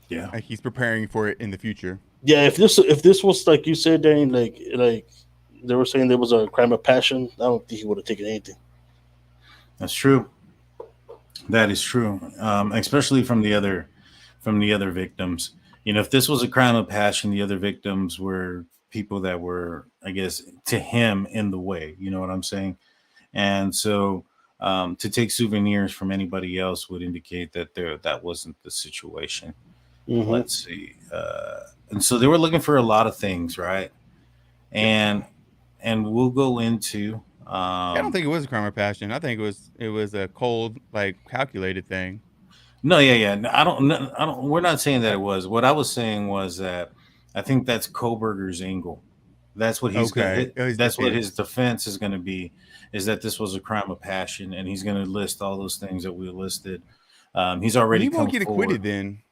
Yeah, Like he's preparing for it in the future. Yeah, if this was like you said, Danny, like they were saying there was a crime of passion, I don't think he would have taken anything. that's true. That is true, especially from the other victims. If this was a crime of passion, the other victims were people that were, I guess, to him in the way. You know what I'm saying? And so to take souvenirs from anybody else would indicate that that wasn't the situation. Mm-hmm. Let's see. And so they were looking for a lot of things, right? And we'll go into. I don't think it was a crime of passion. I think it was a cold, like calculated thing. No, yeah. No, I don't. We're not saying that it was. What I was saying was that I think that's Kohberger's angle. That's what he's Okay. going. That's what his defense is going to be. Is that this was a crime of passion, and he's going to list all those things that we listed. He's already. He won't come get forward. acquitted then.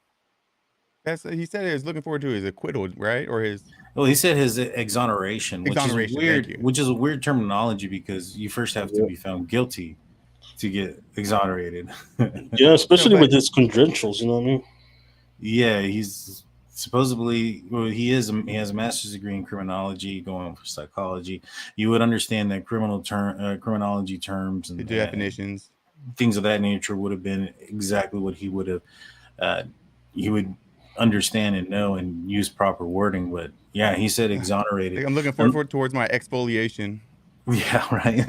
He said he was looking forward to his acquittal, right? Or his. Well, he said his exoneration, which is weird. Which is a weird terminology because you first have to be found guilty to get exonerated. Yeah, especially with his credentials, you know what I mean? Yeah, he's supposedly he has a master's degree in criminology, going for psychology. You would understand that criminology terms and the definitions, things of that nature would have been exactly what he would have. He would understand and know and use proper wording. But yeah, he said exonerated. I'm looking forward towards my exfoliation. Yeah, right.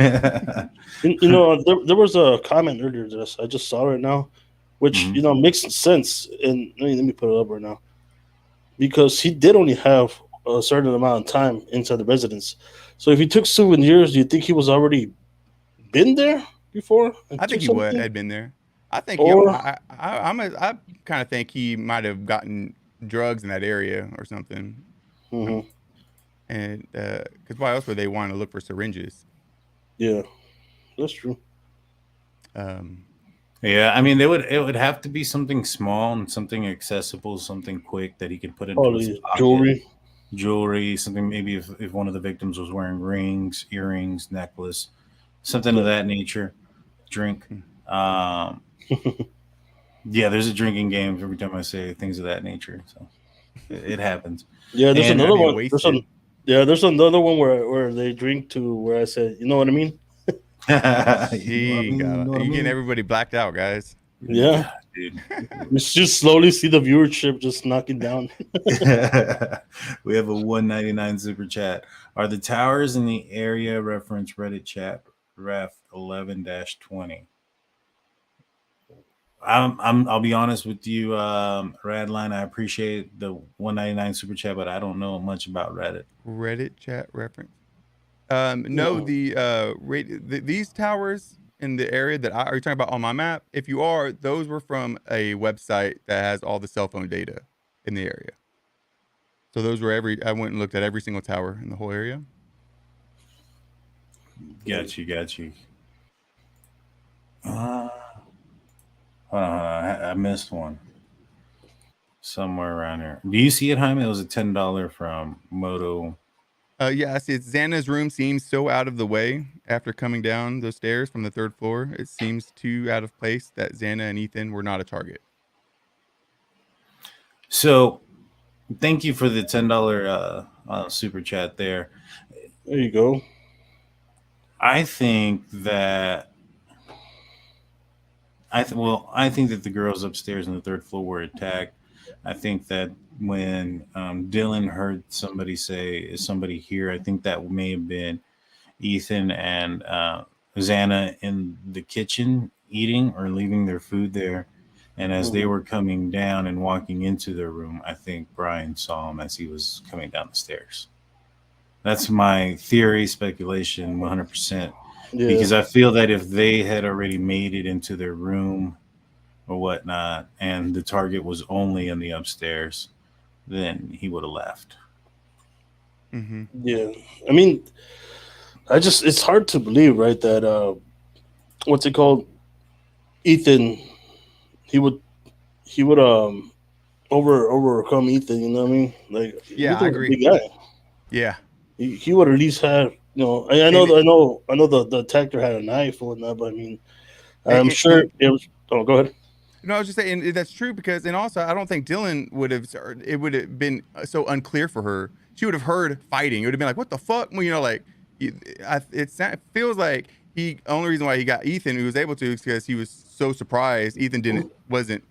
There was a comment earlier that I just saw right now, which makes sense. And let me put it up right now, because he did only have a certain amount of time inside the residence. So if he took souvenirs, do you think he was already been there before? I think he had been there. I think I kind of think he might have gotten drugs in that area or something. Mm-hmm. And because why else would they want to look for syringes? Yeah, that's true. Yeah, I mean, it would have to be something small and something accessible, something quick that he could put into his pocket. Jewelry, something maybe if one of the victims was wearing rings, earrings, necklace, something of that nature. Drink. Yeah, there's a drinking game every time I say things of that nature. So it happens. Yeah, there's another one. There's another one where they drink to where I said, you know what I mean? You're getting everybody blacked out, guys. Yeah, dude. We just slowly see the viewership just knocking down. We have a $1.99 super chat. Are the towers in the area reference Reddit chat ref 11-20? I'll be honest with you, Radline. I appreciate the $1.99 super chat, but I don't know much about Reddit. Reddit chat reference. No, these towers in the area that are you talking about on my map? If you are, those were from a website that has all the cell phone data in the area. So those were I went and looked at every single tower in the whole area. Got you. Hold on. I missed one. Somewhere around here. Do you see it, Jaime? It was a $10 from Moto. Yeah, I see it. Xana's room seems so out of the way after coming down those stairs from the third floor. It seems too out of place that Xana and Ethan were not a target. So, thank you for the $10 super chat there. There you go. I think that I think that the girls upstairs on the third floor were attacked. I think that when Dylan heard somebody say, "Is somebody here?" I think that may have been Ethan and Xana in the kitchen eating or leaving their food there. And as they were coming down and walking into their room, I think Bryan saw him as he was coming down the stairs. That's my theory, speculation, 100%. Yeah. Because I feel that if they had already made it into their room or whatnot, and the target was only in the upstairs, then he would have left. Mm-hmm. Yeah. I mean, it's hard to believe, right, that, what's it called? Ethan, he would overcome Ethan, you know what I mean? Like, yeah, I agree. Big guy. Yeah. He would at least have, I know the attacker had a knife or whatnot, but I mean, I'm sure it was. Oh, go ahead. No, I was just saying that's true because, and also I don't think Dylan would have. It would have been so unclear for her. She would have heard fighting. It would have been like, "What the fuck?" Well, like, it feels like only reason why he got Ethan, who was able to, is because he was so surprised. Ethan wasn't.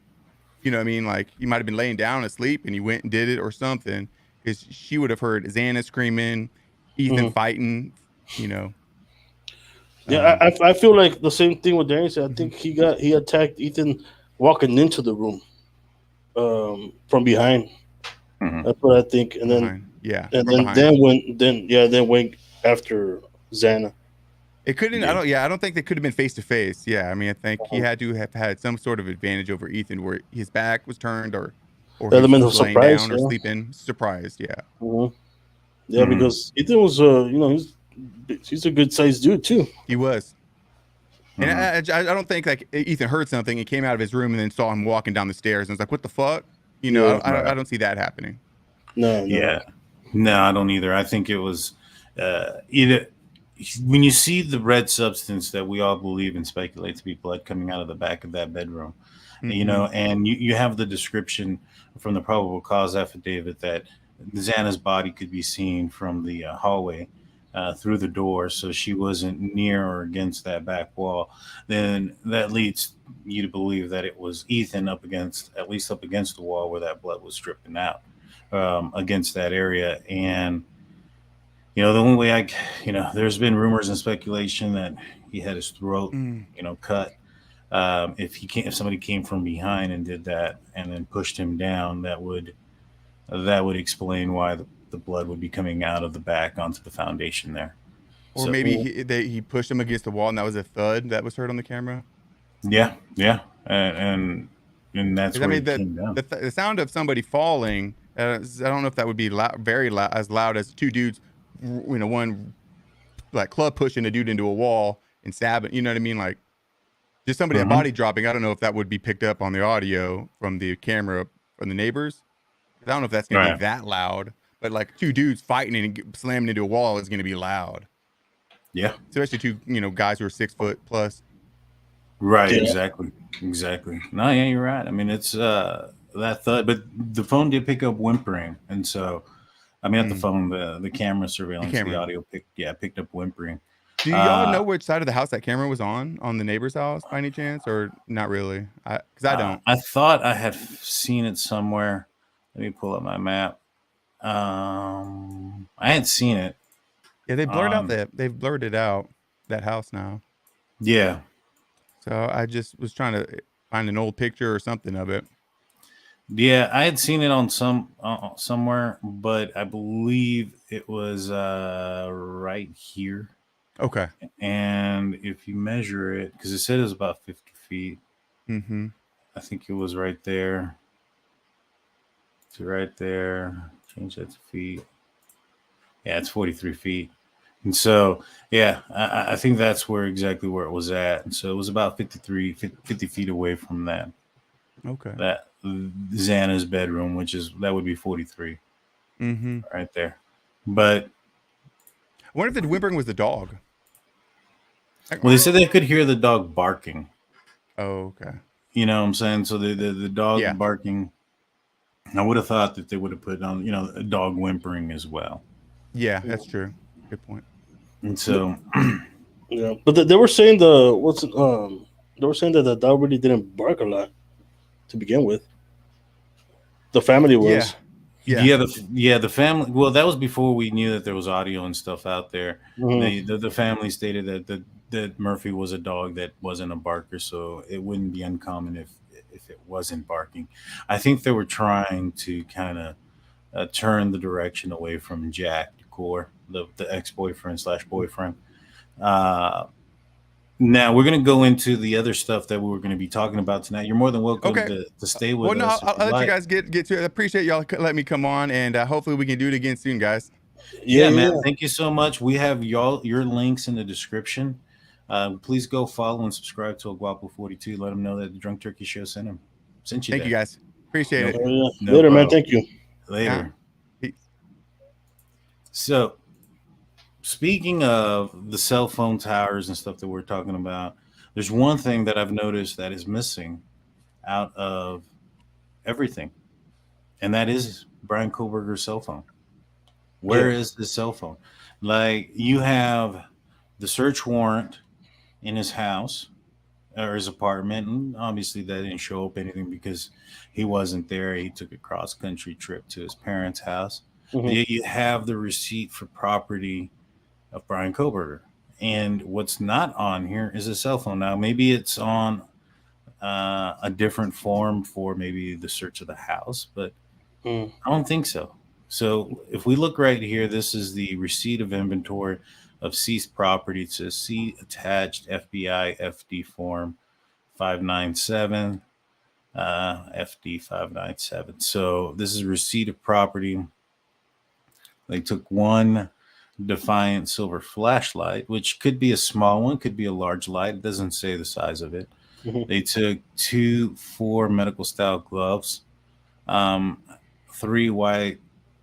You know what I mean? Like, he might have been laying down asleep and he went and did it or something, because she would have heard Xana screaming, Ethan fighting. Yeah, I feel like the same thing with Darius. I think he attacked Ethan walking into the room from behind. That's what I think. And then then went after Xana. It couldn't. I don't think they could have been face to face. Yeah, I mean, I think he had to have had some sort of advantage over Ethan, where his back was turned, or he was laying down or sleeping. Surprised, yeah. Yeah, because Ethan was, he's a good sized dude too. He was. And I don't think like Ethan heard something and came out of his room and then saw him walking down the stairs and was like, "What the fuck?" I don't see that happening. No, I don't either. I think it was either when you see the red substance that we all believe and speculate to be blood coming out of the back of that bedroom, and you have the description from the probable cause affidavit that Xana's body could be seen from the hallway through the door, so she wasn't near or against that back wall. Then that leads you to believe that it was Ethan up against the wall where that blood was dripping out against that area. And the only way there's been rumors and speculation that he had his throat cut. If somebody came from behind and did that and then pushed him down, that would explain why the blood would be coming out of the back onto the foundation there. Or maybe he pushed him against the wall and that was a thud that was heard on the camera. Yeah. And that's where it came down. The sound of somebody falling, I don't know if that would be very loud, as loud as two dudes, one like club pushing a dude into a wall and stabbing, you know what I mean? Like just somebody, a body dropping. I don't know if that would be picked up on the audio from the camera from the neighbors. I don't know if that's going to be that loud, but like two dudes fighting and slamming into a wall is going to be loud. Yeah. Especially two, guys who are 6 foot plus. Right. Yeah. Exactly. No, yeah, you're right. I mean, it's that thud, but the phone did pick up whimpering. And so, I mean, not the phone, the camera surveillance, the audio picked up whimpering. Do y'all know which side of the house that camera was on the neighbor's house by any chance, or not really? Because I don't. I thought I had seen it somewhere. Let me pull up my map. I hadn't seen it. Yeah, they blurred they've blurred it out, that house now. Yeah. So I just was trying to find an old picture or something of it. Yeah, I had seen it on somewhere, but I believe it was right here. Okay. And if you measure it, because it said it was about 50 feet. Mm-hmm. I think it was right there. To right there. Change that to feet. Yeah, it's 43 feet. And so, yeah, I think that's exactly where it was at. And so it was about 50 feet away from that. Okay. That Xana's bedroom, that would be 43. Mm-hmm. Right there. But I wonder if the whimpering was the dog. Well, they said they could hear the dog barking. Oh, okay. You know what I'm saying? So the dog barking. I would have thought that they would have put on, a dog whimpering as well. Yeah, that's true. Good point. And so, yeah, but they were saying they were saying that the dog really didn't bark a lot to begin with. The family was. The family. Well, that was before we knew that there was audio and stuff out there. Mm-hmm. The family stated that Murphy was a dog that wasn't a barker, so it wouldn't be uncommon if it wasn't barking. I think they were trying to kind of turn the direction away from Jack Core, the ex-boyfriend / boyfriend. Now we're going to go into the other stuff that we were going to be talking about tonight. You're more than welcome to stay with us. I'll let you guys get to it. I appreciate y'all letting me come on, and hopefully we can do it again soon, guys. Yeah, man. Thank you so much. We have your links in the description. Please go follow and subscribe to El Guapo 42. Let them know that the Drunk Turkey Show sent you. Thank you, guys. Appreciate it. No Later, problem. Man. Thank you. Later. Peace. So, speaking of the cell phone towers and stuff that we're talking about, there's one thing that I've noticed that is missing out of everything, and that is Bryan Kohberger's cell phone. Where Yeah. is his cell phone? Like, you have the search warrant in his house or his apartment, and obviously that didn't show up anything because he wasn't there. He took a cross country trip to his parents' house. Mhm. Yet you have the receipt for property of Bryan Kohberger. And what's not on here is a cell phone. Now, maybe it's on a different form for maybe the search of the house, but Mm. I don't think so. So if we look right here, this is the receipt of inventory of seized property. It says see attached FBI FD form 597, FD 597. So this is receipt of property. They took one Defiant silver flashlight, which could be a small one, could be a large light. It doesn't say the size of it. Mhm. They took 4 medical style gloves, 3 white.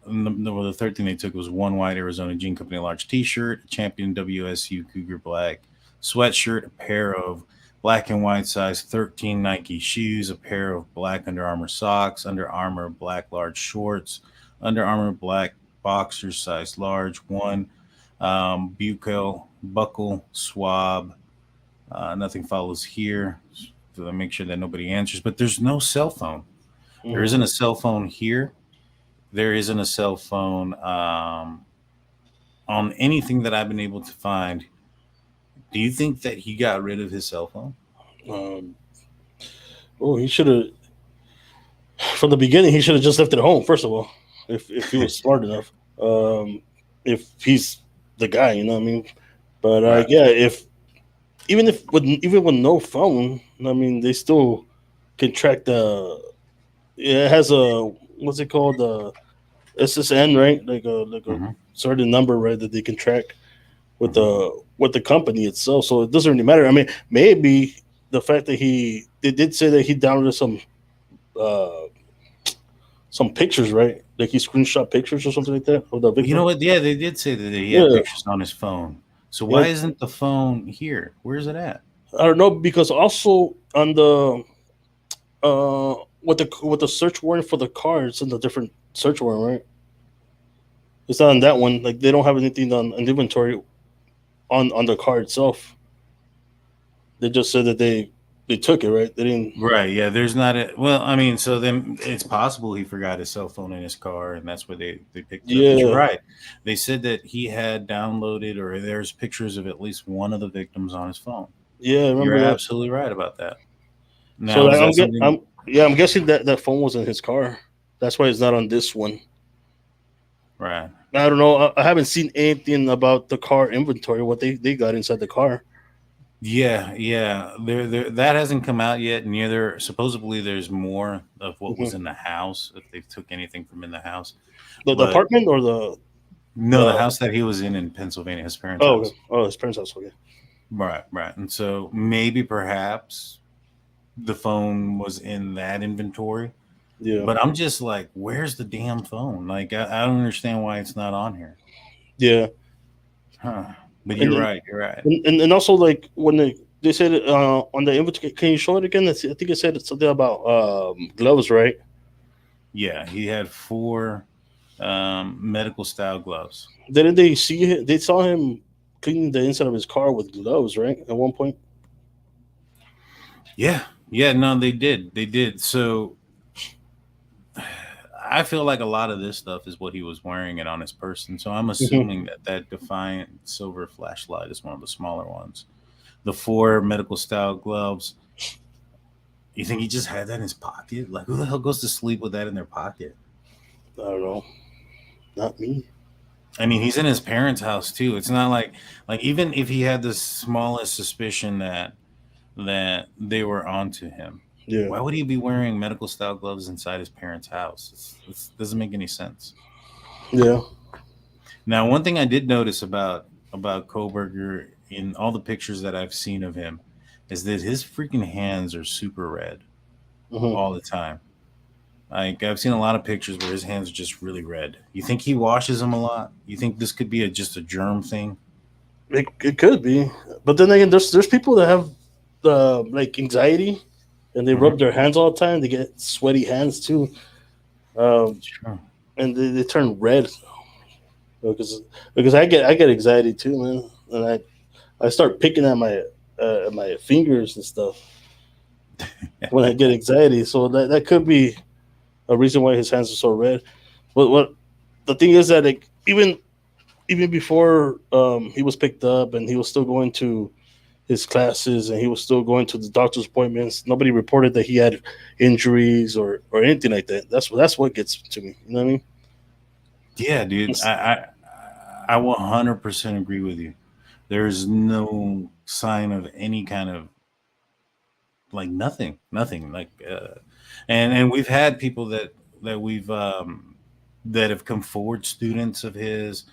The third thing they took was 1 white Arizona Jean Company large T-shirt, a Champion WSU Cougar black sweatshirt, a pair of black and white size 13 Nike shoes, a pair of black Under Armour socks, Under Armour black large shorts, Under Armour black boxers size large, 1 buckle swab. Nothing follows here. So I make sure that nobody answers, but there's no cell phone. There isn't a cell phone here. There isn't a cell phone on anything that I've been able to find. Do you think that he got rid of his cell phone? He should have. From the beginning, he should have just left it at home. First of all, if he was smart enough, if he's the guy, you know what I mean. But Right. yeah, even with no phone, I mean, they still can track the. It has a what's it called, the SSN, right? Like a certain number, right, that they can track with the company itself. So it doesn't really matter. I mean, maybe the fact that they did say that he downloaded some pictures, right? Like he screenshot pictures or something like that of the victim. You know what? Yeah, they did say that he had pictures on his phone. So why isn't the phone here? Where's it at? I don't know, because also on the with the search warrant for the car, it's in a different search warrant, right? It's not on that one. Like they don't have anything on inventory on the car itself. They just said that they took it, right? They didn't. Right. Yeah. There's not a. Well, I mean, so then it's possible he forgot his cell phone in his car, and that's where they picked it up. But you're right. They said that he had downloaded, or there's pictures of at least one of the victims on his phone. Yeah, I remember You're that. absolutely right about that. Now, So is that something- I'm guessing that phone was in his car. That's why it's not on this one. Right. I don't know. I haven't seen anything about the car inventory, what they got inside the car. Yeah. There that hasn't come out yet. Neither supposedly there's more of what was in the house, if they took anything from in the house. The apartment or the No, the house that he was in Pennsylvania, his parents' house. Okay. Oh, his parents' house. Okay. Right. And so maybe perhaps the phone was in that inventory. Yeah. But I'm just like, where's the damn phone? Like, I don't understand why it's not on here. Yeah. Huh. But you're right. And also, like, when they said on the inventory, can you show it again? I think it said something about gloves, right? Yeah, he had 4 medical style gloves. Didn't they see? They saw him cleaning the inside of his car with gloves, right? At one point. Yeah. No, they did. So I feel like a lot of this stuff is what he was wearing it on his person. So I'm assuming that Defiant silver flashlight is one of the smaller ones. The 4 medical style gloves. You think he just had that in his pocket? Like, who the hell goes to sleep with that in their pocket? I don't know. Not me. I mean, he's in his parents' house too. It's not like even if he had the smallest suspicion that they were onto him, why would he be wearing medical style gloves inside his parents' house? It doesn't make any sense. Yeah. Now, one thing I did notice about Kohberger in all the pictures that I've seen of him is that his freaking hands are super red all the time. Like, I've seen a lot of pictures where his hands are just really red. You think he washes them a lot? You think this could be just a germ thing? It could be, but then again, there's people that have like anxiety, and they rub their hands all the time. They get sweaty hands too, Sure. and they turn red because I get anxiety too, man, and I start picking at my fingers and stuff when I get anxiety. So that could be a reason why his hands are so red. But what the thing is that like even before he was picked up and he was still going to his classes and he was still going to the doctor's appointments, nobody reported that he had injuries or anything like that. That's what gets to me. You know what I mean? Yeah, dude. I 100% agree with you. There's no sign of any kind of like nothing like and we've had people that we've that have come forward, students of his,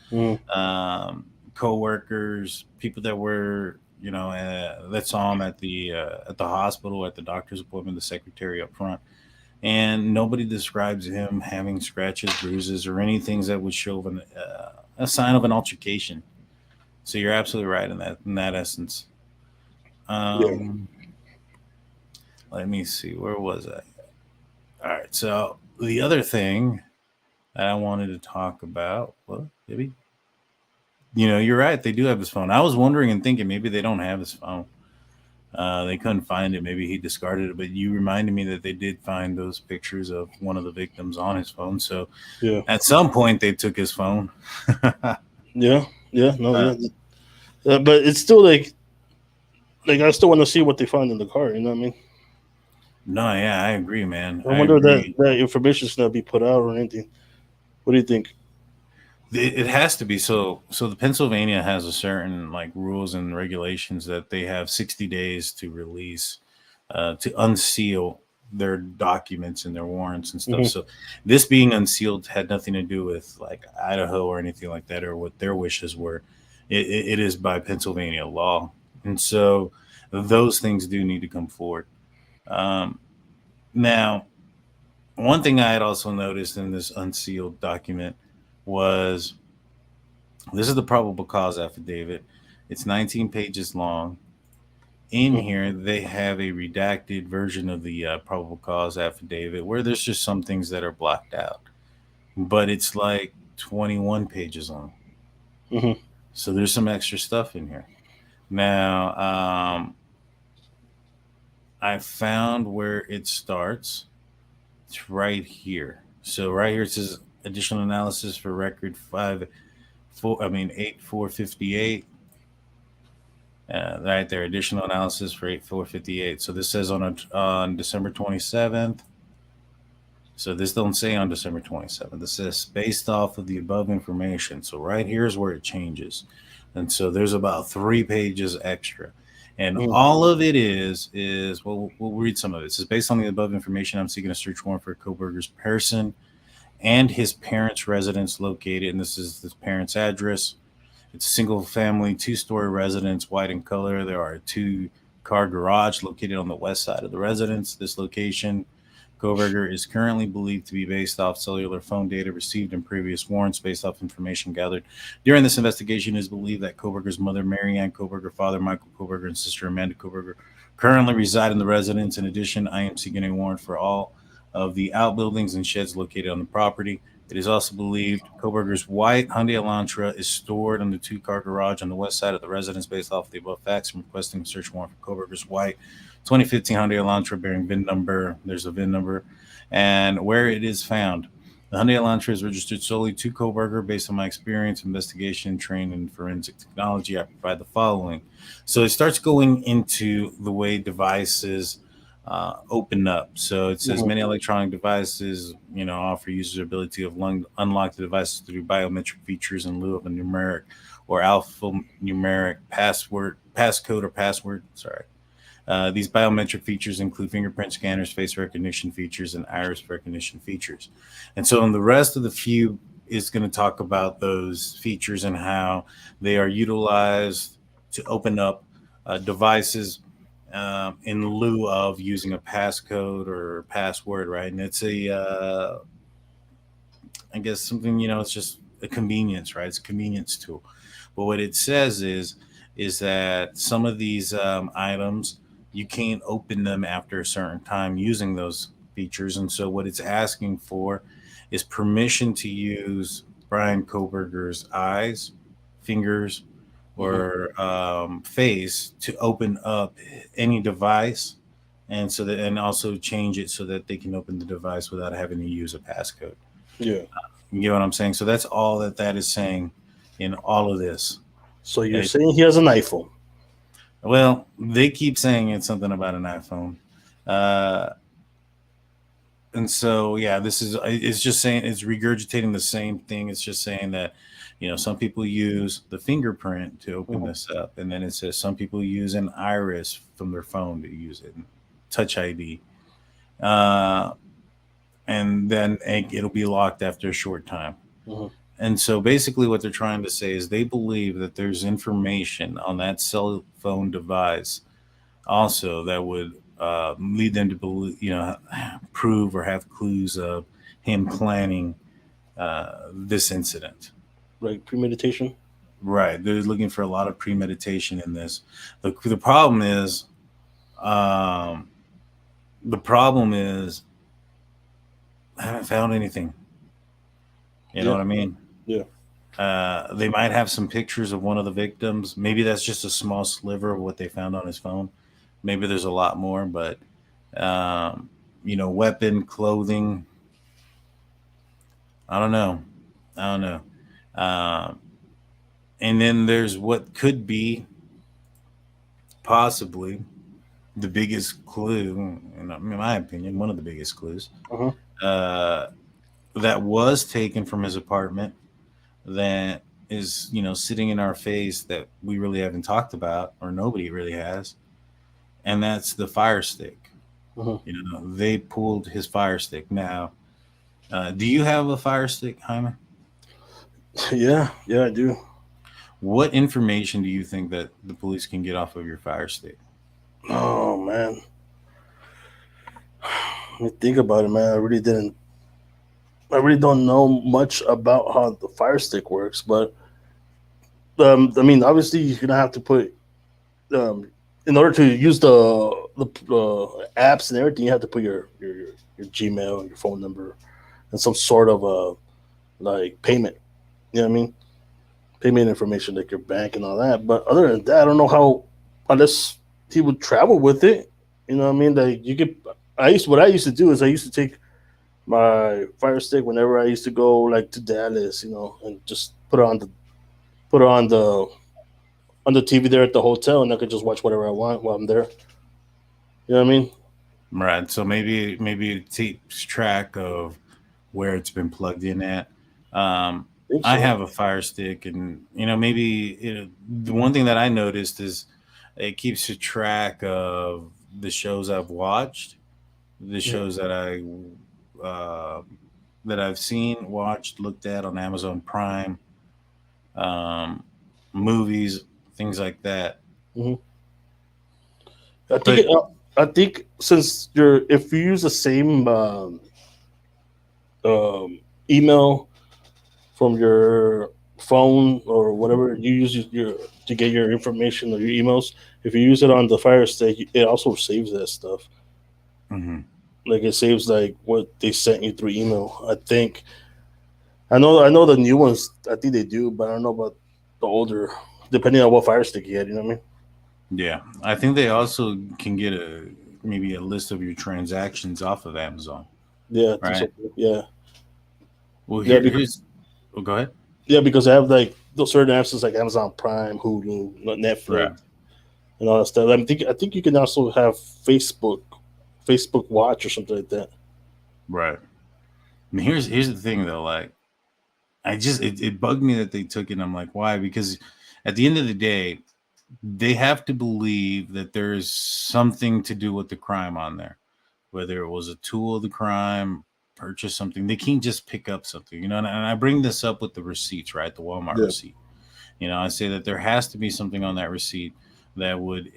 co-workers, people that were that saw him at the hospital, at the doctor's appointment, the secretary up front, and nobody describes him having scratches, bruises, or anything that would show a sign of an altercation. So you're absolutely right in that essence. Let me see, where was I? All right, so the other thing that I wanted to talk about, well, maybe, you're right, they do have his phone. I was wondering and thinking maybe they don't have his phone. They couldn't find it. Maybe he discarded it. But you reminded me that they did find those pictures of one of the victims on his phone. So at some point they took his phone. Yeah. But it's still like I still want to see what they found in the car. You know what I mean? No, yeah, I agree, man. I wonder that information is not be put out or anything. What do you think? It has to be. So the Pennsylvania has a certain like rules and regulations that they have 60 days to release, to unseal their documents and their warrants and stuff. So this being unsealed had nothing to do with like Idaho or anything like that, or what their wishes were. It is by Pennsylvania law. And so those things do need to come forward. Now, one thing I had also noticed in this unsealed document was this is the probable cause affidavit. It's 19 pages long. In here, they have a redacted version of the probable cause affidavit where there's just some things that are blocked out, but it's like 21 pages long. So there's some extra stuff in here. Now, I found where it starts. It's right here. So right here it says additional analysis for record 8458. Right there, additional analysis for 8458. So this says on December 27th. So this don't say on December 27th. This says based off of the above information. So right here is where it changes. And so there's about 3 pages extra. And all of it is we'll read some of it. It says, based on the above information, I'm seeking a search warrant for Kohberger's person and his parents' residence located. And this is his parents' address. It's a single family, 2-story residence, white in color. There are a 2-car garage located on the west side of the residence. This location, Kohberger, is currently believed to be based off cellular phone data received in previous warrants based off information gathered during this investigation. It is believed that Kohberger's mother, Mary Ann Kohberger, father, Michael Kohberger, and sister, Amanda Kohberger, currently reside in the residence. In addition, I am seeking a warrant for all of the outbuildings and sheds located on the property. It is also believed Kohberger's white Hyundai Elantra is stored in the 2-car garage on the west side of the residence. Based off the above facts, I'm requesting a search warrant for Kohberger's white 2015 Hyundai Elantra bearing VIN number. There's a VIN number and where it is found. The Hyundai Elantra is registered solely to Kohberger. Based on my experience, investigation, training, and forensic technology, I provide the following. So it starts going into the way devices open up. So it says many electronic devices, offer users the ability to unlock the devices through biometric features in lieu of a numeric or alphanumeric passcode or password. These biometric features include fingerprint scanners, face recognition features, and iris recognition features. And so in the rest of the few is going to talk about those features and how they are utilized to open up devices in lieu of using a passcode or password, right? And it's I guess something, it's just a convenience, right? It's a convenience tool. But what it says is that some of these items you can't open them after a certain time using those features. And so what it's asking for is permission to use Bryan Kohberger's eyes, fingers, or face to open up any device, and so that, and also change it so that they can open the device without having to use a passcode. Yeah. You get what I'm saying? So that's all that is saying in all of this. So you're saying he has an iPhone? Well, they keep saying it's something about an iPhone. And so, yeah, it's just saying, it's regurgitating the same thing. It's just saying that, some people use the fingerprint to open this up. And then it says some people use an iris from their phone to use it, Touch ID. And then it'll be locked after a short time. And so basically what they're trying to say is they believe that there's information on that cell phone device also that would lead them to believe, prove or have clues of him planning this incident. Right, premeditation? Right. They're looking for a lot of premeditation in this. The problem is, I haven't found anything. You know what I mean? Yeah. They might have some pictures of one of the victims. Maybe that's just a small sliver of what they found on his phone. Maybe there's a lot more, but weapon, clothing. I don't know. And then there's what could be possibly the biggest clue, in my opinion, one of the biggest clues, that was taken from his apartment, that is, sitting in our face, that we really haven't talked about, or nobody really has. And that's the fire stick. They pulled his fire stick. Now, do you have a fire stick, Jaime? Yeah, I do. What information do you think that the police can get off of your fire stick? Oh, man. Let me think about it, man. I really don't know much about how the fire stick works, but obviously you're gonna have to put in order to use the apps and everything, you have to put your Gmail and your phone number and some sort of like payment. You know what I mean? Payment information, like your bank and all that. But other than that, I don't know how, unless he would travel with it. You know what I mean? Like what I used to do is I used to take my fire stick whenever I used to go like to Dallas, and just put it on the TV there at the hotel, and I could just watch whatever I want while I'm there. You know what I mean? Right. So maybe it keeps track of where it's been plugged in at. I have a fire stick, and maybe the one thing that I noticed is it keeps a track of the shows I've watched, the shows that I've seen, watched, looked at on Amazon Prime, movies, things like that. I think since if you use the same email from your phone or whatever you use to get your information or your emails, if you use it on the fire stick, it also saves that stuff. Like it saves like what they sent you through email. I think. I know the new ones. I think they do, but I don't know about the older. Depending on what fire stick you had, you know what I mean? Yeah, I think they also can get maybe a list of your transactions off of Amazon. Yeah, right. So, yeah. Well, here's. Oh, go ahead. Yeah, because I have like those certain apps like Amazon Prime, Hulu, Netflix, and all that stuff. I think you can also have Facebook Watch or something like that. Right. I mean, here's the thing though. Like, it bugged me that they took it. I'm like, why? Because at the end of the day, they have to believe that there is something to do with the crime on there, whether it was a tool of the crime, purchase something. They can't just pick up something, and I bring this up with the receipts, right? The Walmart receipt. I say that there has to be something on that receipt that would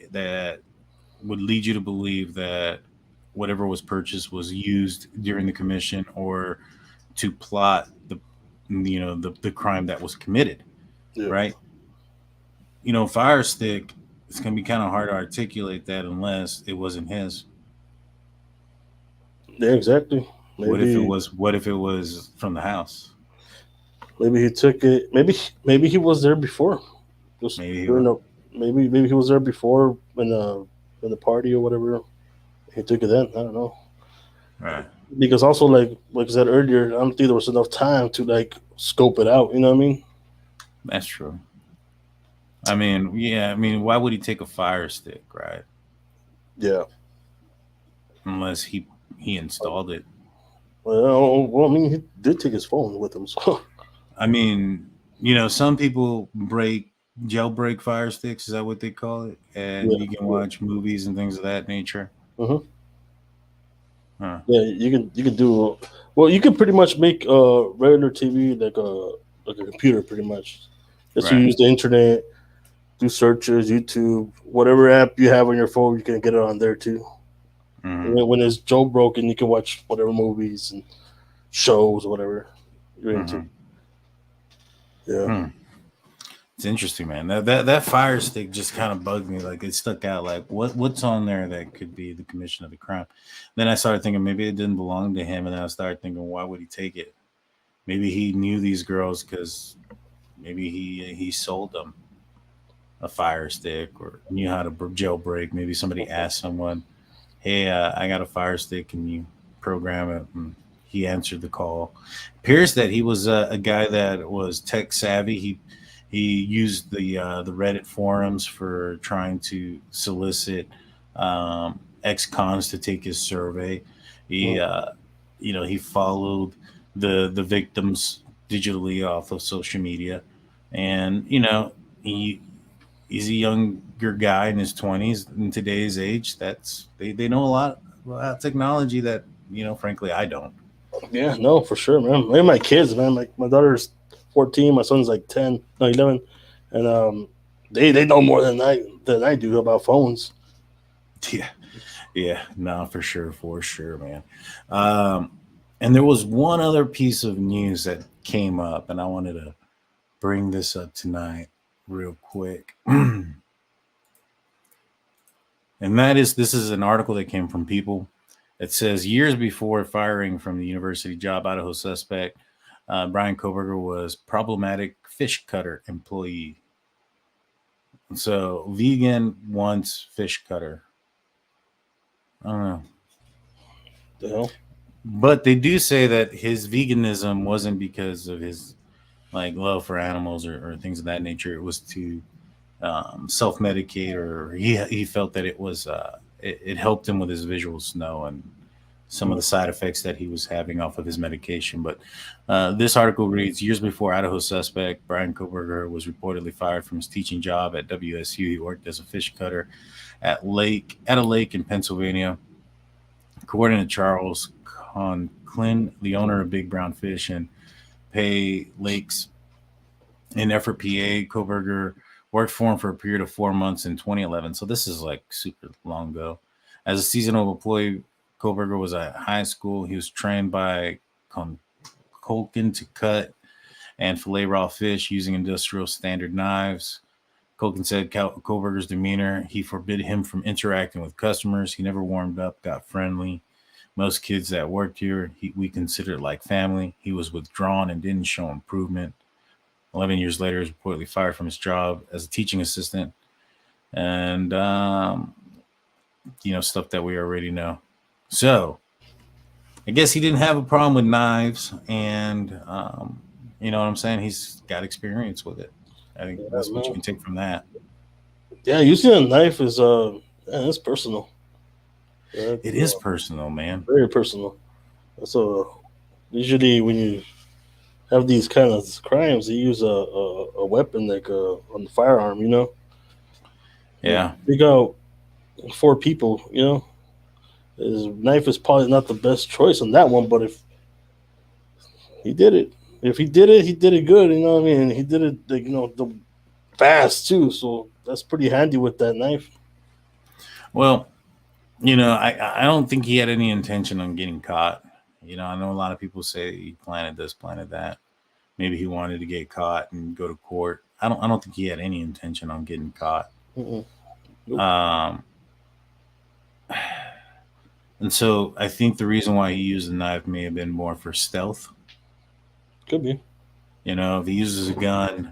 lead you to believe that whatever was purchased was used during the commission or to plot the crime that was committed, right? Fire stick, it's gonna be kind of hard to articulate that unless it wasn't his. Yeah, exactly. What if it Maybe was? What if it was from the house? maybe he took it. Maybe he was there before. Just Maybe he during was. the, maybe he was there before in the party or whatever. He took it then. I don't know. Right. Because also like I said earlier, I don't think there was enough time to like scope it out. You know what I mean? That's true. I mean, yeah. I mean, why would he take a fire stick, right? Yeah. Unless he installed it. Well, I mean, he did take his phone with him, so I mean, some people jailbreak fire sticks. Is that what they call it? And yeah, you can yeah. watch movies and things of that nature. Mhm. Huh. Yeah, you can do well. You can pretty much make regular TV like a computer, pretty much. Just you Right. use the internet, do searches, YouTube, whatever app you have on your phone, you can get it on there too. Mhm. When it's jailbroken, you can watch whatever movies and shows, whatever you're into. Mhm. Yeah, Hmm. It's interesting, man. That fire stick just kind of bugged me. Like it stuck out. Like what's on there that could be the commission of the crime? Then I started thinking maybe it didn't belong to him, and then I started thinking, why would he take it? Maybe he knew these girls because maybe he sold them a fire stick or knew how to jailbreak. Maybe somebody asked someone, "Hey, I got a fire stick. Can you program it?" And he answered the call. Appears that he was a guy that was tech savvy. He used the Reddit forums for trying to solicit ex-cons to take his survey. He he followed the victims digitally off of social media, and he he's a younger guy in his 20s in today's age. They know a lot about technology that frankly I don't. yeah, no, for sure, man. Maybe my kids, man. Like my daughter's 14, my son's like 10, no, 11, and they know more than I do about phones. Yeah, yeah, no, for sure, man. um and there was one other piece of news that came up, and I wanted to bring this up tonight real quick. And this is an article that came from People. It says years before firing from the University job, Idaho suspect Bryan Kohberger was problematic fish cutter employee. So vegan wants fish cutter. I don't know, The hell? but they do say that his veganism wasn't because of his like love for animals or things of that nature. It was to self medicate, or he felt that it helped him with his visual snow and some of the side effects that he was having off of his medication. But this article reads: years before Idaho suspect Bryan Kohberger was reportedly fired from his teaching job at WSU, he worked as a fish cutter at a lake in Pennsylvania. According to Charles Conklin, the owner of Big Brown Fish and Pay Lakes in Effort, PA, Kohberger worked for him for a period of 4 months in 2011. So this is like super long ago. As a seasonal employee, Kohberger was at high school. He was trained by Colkin to cut and fillet raw fish using industrial standard knives. Colkin said Kohberger's demeanor, he forbid him from interacting with customers. He never warmed up, got friendly. Most kids that worked here, we considered like family. He was withdrawn and didn't show improvement. 11 years later, he was reportedly fired from his job as a teaching assistant. And, stuff that we already know. So I guess he didn't have a problem with knives. And, you know what I'm saying? He's got experience with it. I think that's what you can take from that. Yeah, using a knife is it's personal. It is personal, man. Very personal. So usually when you have these kind of crimes, they use a weapon like on the firearm. Yeah. They got 4 people. His knife is probably not the best choice on that one, but if he did it, he did it good. You know what I mean? He did it, like, the fast too. So that's pretty handy with that knife. Well, I don't think he had any intention on getting caught. I know a lot of people say he planted this, planted that. Maybe he wanted to get caught and go to court. I don't think he had any intention on getting caught. Mm-mm. Nope. And so I think the reason why he used the knife may have been more for stealth. Could be. You know, if he uses a gun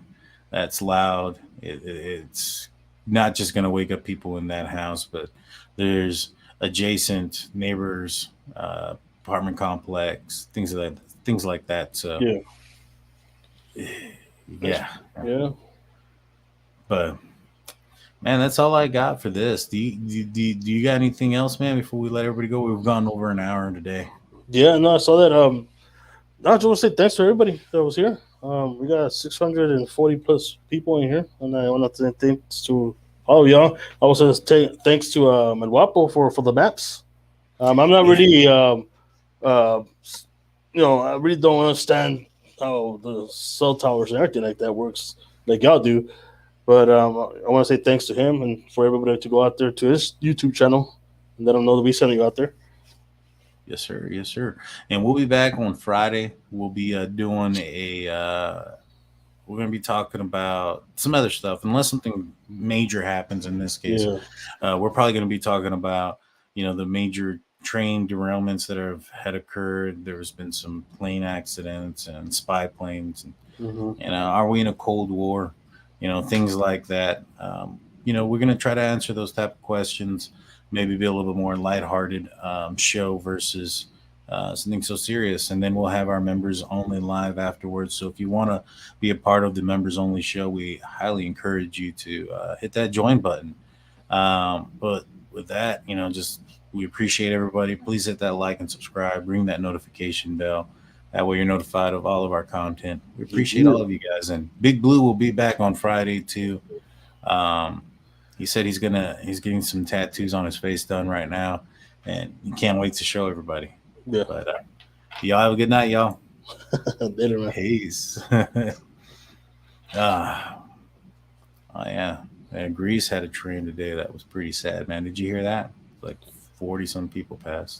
that's loud, it's not just going to wake up people in that house, but there's adjacent neighbors, apartment complex, things like that. So yeah. But man, that's all I got for this. Do you got anything else, man? Before we let everybody go, we've gone over an hour today. Yeah, no, I saw that. I just want to say thanks to everybody that was here. We got 640 plus people in here, and I want to say thanks to all of y'all. I also thanks to Manwapo for the maps. I'm not really, I really don't understand how the cell towers and everything like that works, like y'all do. But I want to say thanks to him and for everybody to go out there to his YouTube channel and let him know that we sending you out there. Yes, sir. Yes, sir. And we'll be back on Friday. We'll be doing we're going to be talking about some other stuff, unless something major happens in this case. Yeah. We're probably going to be talking about, the major train derailments that had occurred. There's been some plane accidents and spy planes. And, are we in a Cold War? Things like that. We're going to try to answer those type of questions. Maybe be a little bit more lighthearted show versus something so serious. And then we'll have our members only live afterwards. So if you want to be a part of the members only show, we highly encourage you to hit that join button. But with that, we appreciate everybody. Please hit that like and subscribe. Ring that notification bell. That way you're notified of all of our content. We appreciate all of you guys. And Big Blue will be back on Friday too. He said he's getting some tattoos on his face done right now, and he can't wait to show everybody. Yeah. But y'all have a good night, y'all. Later, man. Peace. Oh yeah. Greece had a train today that was pretty sad, man. Did you hear that? Like 40 some people passed.